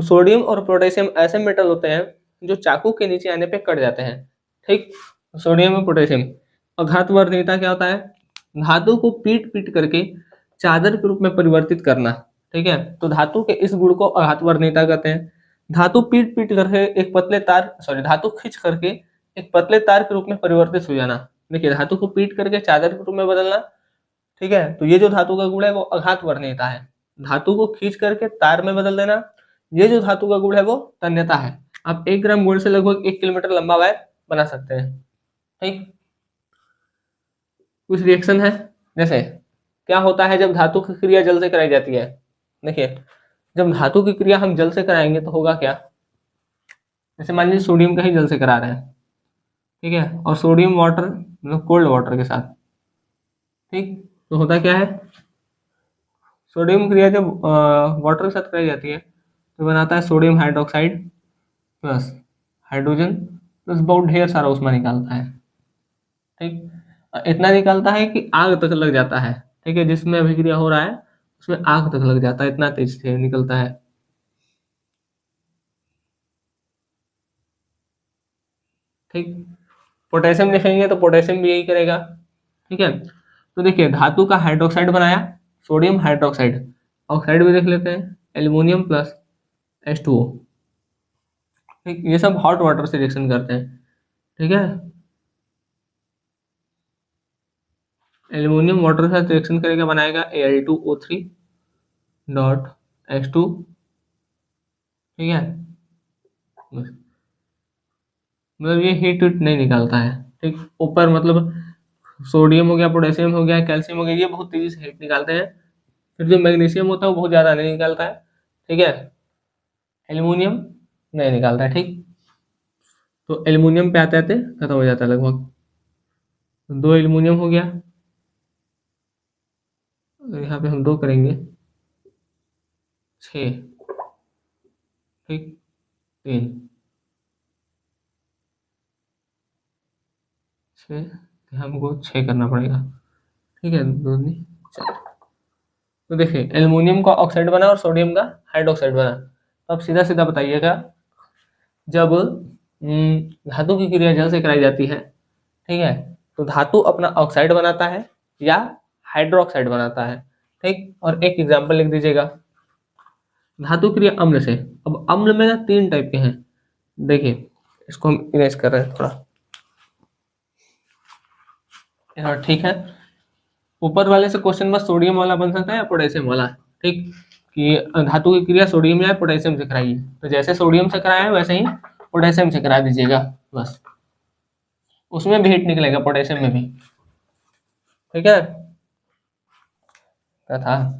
सोडियम और पोटेशियम ऐसे मेटल होते हैं जो चाकू के नीचे आने पे कट जाते हैं। ठीक, सोडियम और पोटेशियम। अघात वर्णीयता क्या होता है, धातु को पीट पीट करके चादर के रूप में परिवर्तित करना। ठीक है, तो धातु के इस गुण को अघात वर्णीयता कहते हैं। धातु पीट पीट करके एक पतले तार, सॉरी धातु खींच करके एक पतले तार के रूप में परिवर्तित हो जाना। देखिए धातु को पीट करके चादर के रूप में बदलना, ठीक है, तो ये जो धातु का गुण है वो अघात वर्णीयता है। धातु को खींच करके तार में बदल देना, ये जो धातु का गुण है वो तन्यता है। आप 1 ग्राम गुण से लगभग 1 किलोमीटर लंबा वायर बना सकते हैं। ठीक, कुछ रिएक्शन है। जैसे क्या होता है जब धातु की क्रिया जल से कराई जाती है। देखिए जब धातु की क्रिया हम जल से कराएंगे तो होगा क्या, जैसे मान लीजिए सोडियम का ही जल से करा रहे हैं, ठीक है, और सोडियम वाटर मतलब कोल्ड वाटर के साथ। ठीक, तो होता क्या है, सोडियम क्रिया जब वाटर के साथ कराई जाती है तो बनाता है sodium hydroxide plus hydrogen plus बहुत ढेर सारा उसमें निकालता है। ठीक, इतना निकालता है कि आग तक लग जाता है। ठीक है, जिसमें अभिक्रिया हो रहा है उसमें आग तक लग जाता है, इतना तेज से निकलता है। ठीक, पोटेशियम लिखेंगे तो पोटेशियम भी यही करेगा। ठीक है, तो देखिए धातु का हाइड्रोक्साइड बनाया, सोडियम हाइड्रोक्साइड, ऑक्साइड भी देख लेते हैं, एल्युमिनियम प्लस H2O। ठीक, ये सब हॉट वाटर से रिएक्शन करते हैं। ठीक है, एल्युमिनियम वाटर के साथ रिएक्शन करेगा, बनाएगा Al2O3 डॉट H2। ठीक है, मतलब ये हीट वीट नहीं निकालता है। ठीक, ऊपर मतलब सोडियम हो गया, पोटेशियम हो गया, कैल्शियम हो गया, ये बहुत तेजी से हीट निकालते हैं। फिर जो मैग्नीशियम होता है वो बहुत ज़्यादा नहीं निकालता है। ठीक है, एल्युमिनियम नहीं निकालता है। ठीक, तो एल्युमिनियम पे आते आते खत्म हो जाता है लगभग। 2 एल्युमिनियम हो गया, और यहाँ पे हम 2 करेंगे 6। ठीक, 3 6, हमको 6 करना पड़ेगा। ठीक है, 2 नहीं 4। तो देखिए एल्युमिनियम का ऑक्साइड बना और सोडियम का हाइड्रोक्साइड बना। तो अब सीधा सीधा बताइएगा, जब धातु की क्रिया जल से कराई जाती है, ठीक है, तो धातु अपना ऑक्साइड बनाता है या हाइड्रोक्साइड बनाता है। ठीक, और एक एग्जांपल लिख दीजिएगा, धातु क्रिया अम्ल से। अब अम्ल में ना 3 टाइप के हैं। देखिए इसको हम इरेज कर रहे हैं थोड़ा, हाँ ठीक है। ऊपर वाले से क्वेश्चन बस सोडियम वाला बन सकता है या पोटेशियम वाला। ठीक, कि धातु की क्रिया सोडियम या पोटेशियम से कराइए, तो जैसे सोडियम से कराया है वैसे ही पोटेशियम से करा दीजिएगा बस, उसमें भी हीट निकलेगा पोटेशियम में भी। ठीक है, क्या था,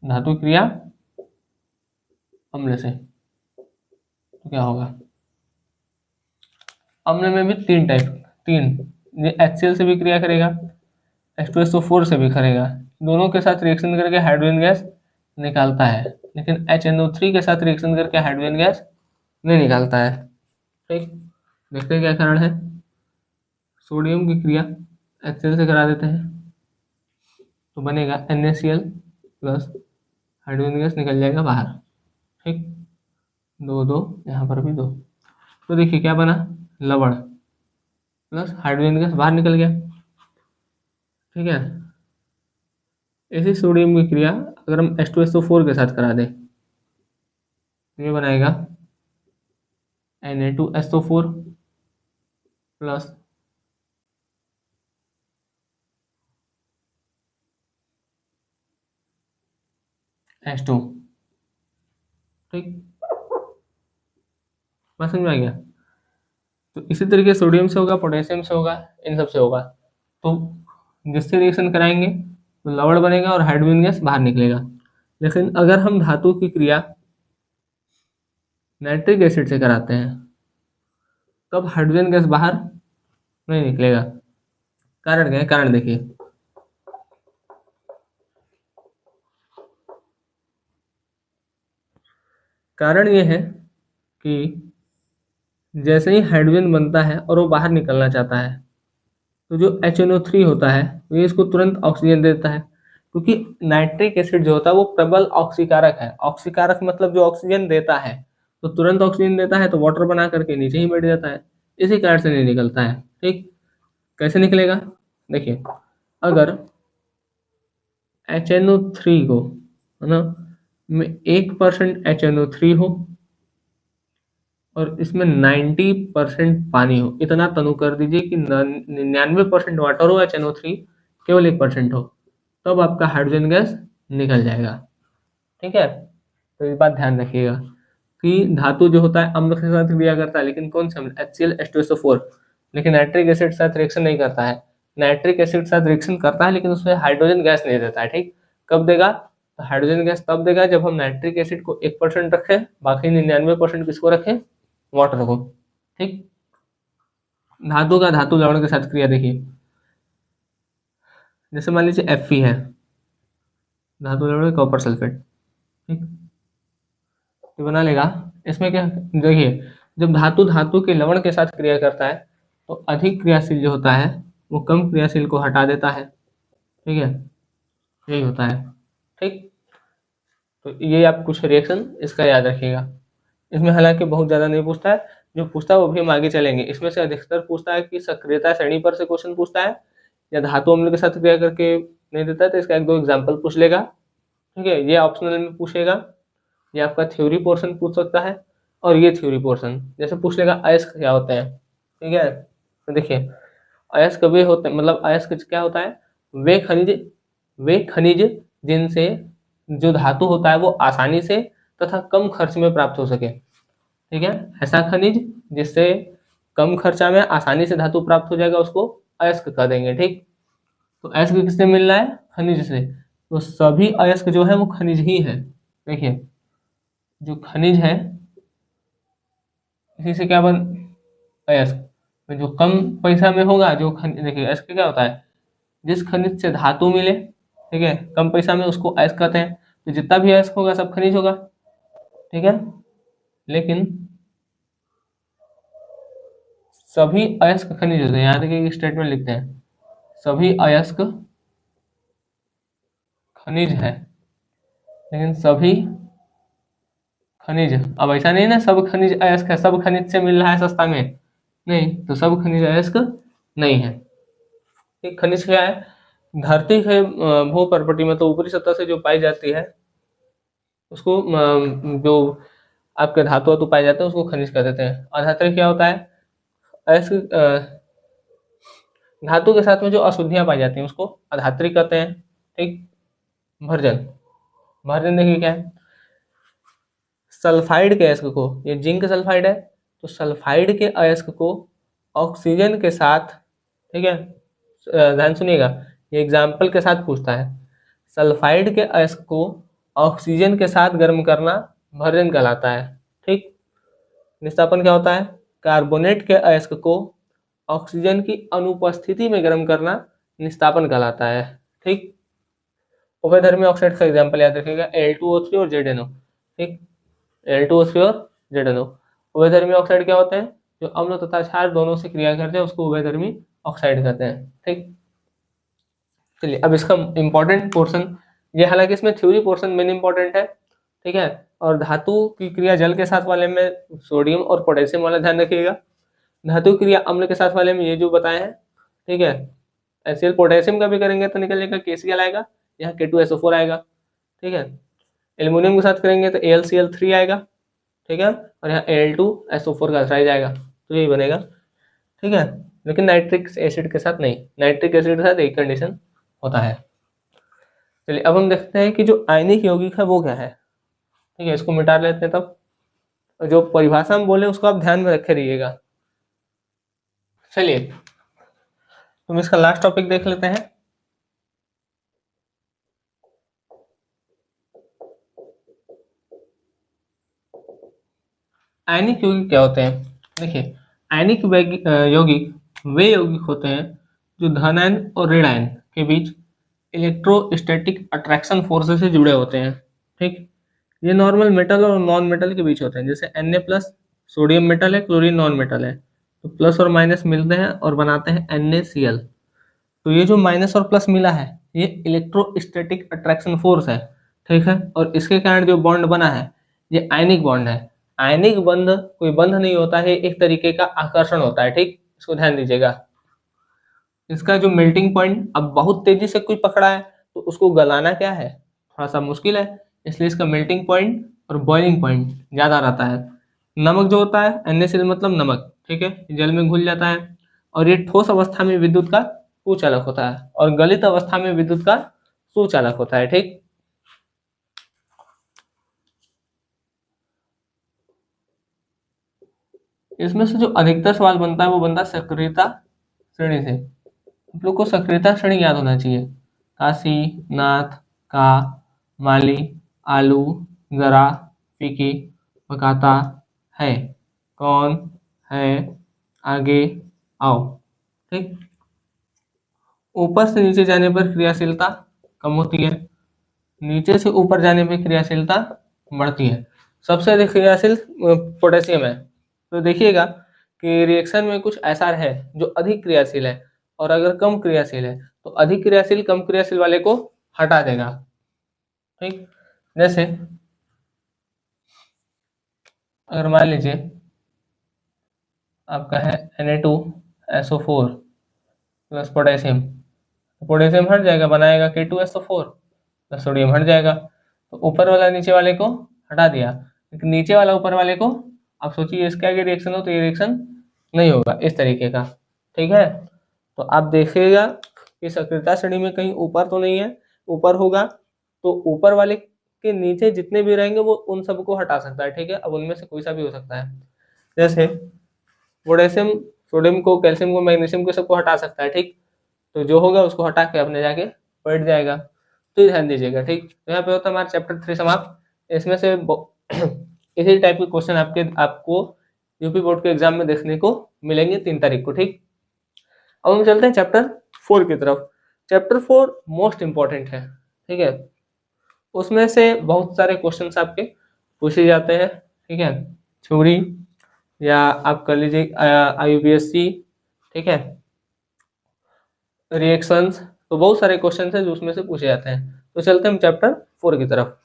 धातु क्रिया अम्ल से तो क्या होगा, अम्ल में भी 3 टाइप, 3, ये HCl से भी क्रिया करेगा, H2SO4 से भी करेगा, दोनों के साथ रिएक्शन करके हाइड्रोजन गैस निकालता है, लेकिन HNO3 के साथ रिएक्शन करके हाइड्रोजन गैस नहीं निकालता है। ठीक, देखते हैं क्या कारण है। सोडियम की क्रिया HCl से करा देते हैं तो बनेगा NaCl प्लस हाइड्रोजन गैस निकल जाएगा बाहर। ठीक, दो दो, यहाँ पर भी दो। तो देखिए क्या बना, लवण प्लस हाइड्रोजन गैस बाहर निकल गया। ठीक है, इसी सोडियम की क्रिया अगर हम H2SO4 के साथ करा दें तो ये बनाएगा Na2SO4 प्लस H2। ठीक, बात समझ में आ गया। तो इसी तरीके सोडियम से होगा, पोटेशियम से होगा, इन सब से होगा। तो जिससे रिएक्शन कराएंगे तो लवण बनेगा और हाइड्रोजन गैस बाहर निकलेगा। लेकिन अगर हम धातु की क्रिया नाइट्रिक एसिड से कराते हैं तब हाइड्रोजन गैस बाहर नहीं निकलेगा। कारण क्या है, कारण देखिए, कारण ये है कि जैसे ही हाइड्रोजन बनता है और वो बाहर निकलना चाहता है तो जो HNO3 होता है ये इसको तुरंत ऑक्सीजन देता है, क्योंकि नाइट्रिक एसिड जो होता है वो प्रबल ऑक्सीकारक है। ऑक्सीकारक मतलब जो ऑक्सीजन देता है, तो तुरंत ऑक्सीजन देता है तो वाटर बना करके नीचे ही बैठ जाता है, इसी कारण से नहीं निकलता है। ठीक, कैसे निकलेगा, देखिए अगर HNO3 को, है ना, में 1% HNO3 हो और इसमें 90% पानी हो, इतना तनु कर दीजिए कि 99% वाटर हो, HNO3 केवल 1% हो, तब आपका हाइड्रोजन गैस निकल जाएगा। ठीक है, तो इस बात ध्यान रखिएगा कि धातु जो होता है अम्ल के साथ क्रिया करता है, लेकिन कौन सा, HCl H2SO4, लेकिन नाइट्रिक एसिड के साथ रिएक्शन नहीं करता है। नाइट्रिक एसिड के साथ रिएक्शन करता है लेकिन उसमें हाइड्रोजन गैस नहीं देता है। ठीक, कब देगा, तो हाइड्रोजन गैस तब देगा जब हम नाइट्रिक एसिड को 1% रखें, बाकी 99% किसको रखें, वाटर को। ठीक, धातु का धातु लवण के साथ क्रिया देखिए, जैसे मान लीजिए Fe है, धातु लवण कॉपर सल्फेट। ठीक, तो बना लेगा। इसमें क्या, देखिए जब धातु धातु के लवण के साथ क्रिया करता है तो अधिक क्रियाशील जो होता है वो कम क्रियाशील को हटा देता है। ठीक है, यही होता है। ठीक, तो ये आप कुछ रिएक्शन इसका याद रखिएगा। इसमें हालांकि बहुत ज़्यादा नहीं पूछता है, जो पूछता है वो भी हम आगे चलेंगे। इसमें से अधिकतर पूछता है कि सक्रियता श्रेणी पर से क्वेश्चन पूछता है, या धातु अम्ल के साथ क्रिया करके नहीं देता है तो इसका एक दो एग्जाम्पल पूछ लेगा। ठीक है, ये ऑप्शनल में पूछेगा, ये आपका थ्योरी पोर्शन पूछ सकता है, और ये थ्योरी पोर्शन जैसे पूछ लेगा अयस्क क्या होते हैं। ठीक है, तो देखिए अयस्क वे होते हैं, मतलब अयस्क क्या होता है, वे खनिज जिनसे जो धातु होता है वो आसानी से तथा कम खर्च में प्राप्त हो सके। ठीक है, ऐसा खनिज जिससे कम खर्चा में आसानी से धातु प्राप्त हो जाएगा उसको अयस्क कह देंगे। ठीक, तो अयस्क किससे मिल रहा है, खनिज से, तो सभी अयस्क जो है वो खनिज ही है। देखिए जो खनिज है इसी से क्या बन, अयस्क, तो जो कम पैसा में होगा जो खनिज, देखिए अयस्क क्या होता है, जिस खनिज से धातु मिले, ठीक है, कम पैसा में, उसको अयस्क कहते हैं। तो जितना भी अयस्क होगा सब खनिज होगा। ठीक है, लेकिन सभी अयस्क खनिज होते हैं, यहाँ देखिए एक स्टेटमेंट लिखते हैं, सभी अयस्क खनिज है, लेकिन सभी खनिज, अब ऐसा नहीं ना सब खनिज अयस्क है, सब खनिज से मिल रहा है सस्ता में, नहीं, तो सब खनिज अयस्क नहीं है। एक खनिज क्या है, धरती के भू परपटी में तो ऊपरी सतह से जो पाई जाती है उसको जो आपके धातु वातु पाए जाते हैं उसको खनिज कह देते हैं। अधात्रिक क्या होता है, अयस्क धातु के साथ में जो अशुद्धियां पाई जाती हैं उसको अधात्रिक कहते हैं। ठीक, भर्जन, भर्जन देखिए क्या है, सल्फाइड के अयस्क को, ये जिंक सल्फाइड है, तो सल्फाइड के अयस्क को ऑक्सीजन के साथ, ठीक है, ध्यान सुनिएगा, ये एग्जाम्पल के साथ पूछता है, सल्फाइड के अयस्क को ऑक्सीजन के साथ गर्म करना भर्जन कहलाता है। ठीक, निस्तापन क्या होता है, कार्बोनेट के अयस्क को ऑक्सीजन की अनुपस्थिति में गर्म करना निस्तापन कहलाता है। ठीक, उभयधर्मी ऑक्साइड का एग्जाम्पल याद रखिएगा, Al2O3 और ZNO। ठीक, Al2O3 और ZNO उभयधर्मी ऑक्साइड क्या होते हैं, जो अम्ल तथा क्षार दोनों से क्रिया करते हैं उसको उभयधर्मी ऑक्साइड कहते हैं। ठीक, चलिए अब इसका इंपॉर्टेंट पोर्शन ये हालांकि इसमें थ्योरी पोर्शन मेन इंपॉर्टेंट है, ठीक है। और धातु की क्रिया जल के साथ वाले में सोडियम और पोटेशियम वाला ध्यान रखिएगा। धातु की क्रिया अम्ल के साथ वाले में ये जो बताए हैं, ठीक है। एचसीएल पोटेशियम का भी करेंगे तो निकलेगा KCl आएगा, यहाँ K2SO4 आएगा, ठीक है। एल्यूमिनियम के साथ करेंगे तो AlCl3 आएगा, ठीक है। और यहाँ Al2SO4 का आ जाएगा, तो यही बनेगा, ठीक है। लेकिन नाइट्रिक एसिड के साथ नहीं, नाइट्रिक एसिड के साथ एक कंडीशन होता है। चलिए अब हम देखते हैं कि जो आयनिक यौगिक है वो क्या है, ठीक है। इसको मिटा लेते हैं तब। जो परिभाषा हम बोले उसको आप ध्यान में रखे रहिएगा। चलिए तुम इसका लास्ट टॉपिक देख लेते हैं। आयनिक यौगिक क्या होते हैं? देखिए, आयनिक यौगिक वे यौगिक होते हैं जो धनायन और ऋणायन के बीच इलेक्ट्रोस्टैटिक अट्रैक्शन फोर्स से जुड़े होते हैं, ठीक। ये नॉर्मल मेटल और नॉन मेटल के बीच होते हैं। जैसे Na+ सोडियम मेटल है, क्लोरीन नॉन मेटल है, तो प्लस और माइनस मिलते हैं और बनाते हैं NaCl। तो ये जो माइनस और प्लस मिला है ये इलेक्ट्रोस्टैटिक अट्रैक्शन फोर्स है, ठीक है। और इसके कारण जो बॉन्ड बना है ये आयनिक बॉन्ड है। आयनिक बंध कोई बंध नहीं होता है, एक तरीके का आकर्षण होता है, ठीक। इसको ध्यान दीजिएगा। इसका जो मेल्टिंग पॉइंट, अब बहुत तेजी से कोई पकड़ा है तो उसको गलाना क्या है, थोड़ा सा मुश्किल है, इसलिए इसका मेल्टिंग पॉइंट और बॉइलिंग पॉइंट ज्यादा रहता है। नमक जो होता है NaCl मतलब नमक, ठीक है, जल में घुल जाता है और ये ठोस अवस्था में विद्युत का कुचालक होता है और गलित अवस्था में विद्युत का सुचालक होता है, ठीक। इसमें से जो अधिकतर सवाल बनता है वो बनता है सक्रियता श्रेणी से। आप लोग को सक्रियता श्रेणी याद होना चाहिए। काशी, नाथ, का, माली, आलू, जरा, फीकी, पकाता, है, कौन, है, आगे, आओ, ठीक। ऊपर से नीचे जाने पर क्रियाशीलता कम होती है, नीचे से ऊपर जाने पर क्रियाशीलता बढ़ती है। सबसे अधिक क्रियाशील पोटेशियम है। तो देखिएगा कि रिएक्शन में कुछ ऐसा है जो अधिक क्रियाशील है और अगर कम क्रियाशील है तो अधिक क्रियाशील कम क्रियाशील वाले को हटा देगा, ठीक। जैसे अगर मान लीजिए आपका है Na2SO4 प्लस पोटेशियम, पोटेशियम हट जाएगा, बनाएगा K2SO4 प्लस सोडियम हट जाएगा। तो ऊपर वाला नीचे वाले को हटा दिया, लेकिन नीचे वाला ऊपर वाले को, आप सोचिए इसके आगे रिएक्शन हो तो ये रिएक्शन नहीं होगा, इस तरीके का, ठीक है। तो आप देखिएगा कि सक्रियता श्रेणी में कहीं ऊपर तो नहीं है, ऊपर होगा तो ऊपर वाले के नीचे जितने भी रहेंगे वो उन सबको हटा सकता है, ठीक है। अब उनमें से कोई सा भी हो सकता है, जैसे पोटेशियम सोडियम को, कैल्शियम को, मैग्नीशियम को, सबको हटा सकता है, ठीक। तो जो होगा उसको हटा के अपने जाके बैठ जाएगा, तो ध्यान दीजिएगा, ठीक। तो यहाँ पे होता है हमारा चैप्टर 3 समाप्त। इसमें से इसी टाइप के क्वेश्चन आपको यूपी बोर्ड के एग्जाम में देखने को मिलेंगे 3 तारीख को, ठीक। अब हम चलते हैं चैप्टर 4 की तरफ। चैप्टर 4 मोस्ट इंपॉर्टेंट है, ठीक है। उसमें से बहुत सारे क्वेश्चन आपके पूछे जाते हैं, ठीक है। थ्योरी या आप कर लीजिए IUPAC, ठीक है, रिएक्शंस, तो बहुत सारे क्वेश्चन हैं जो उसमें से पूछे जाते हैं। तो चलते हैं हम चैप्टर 4 की तरफ।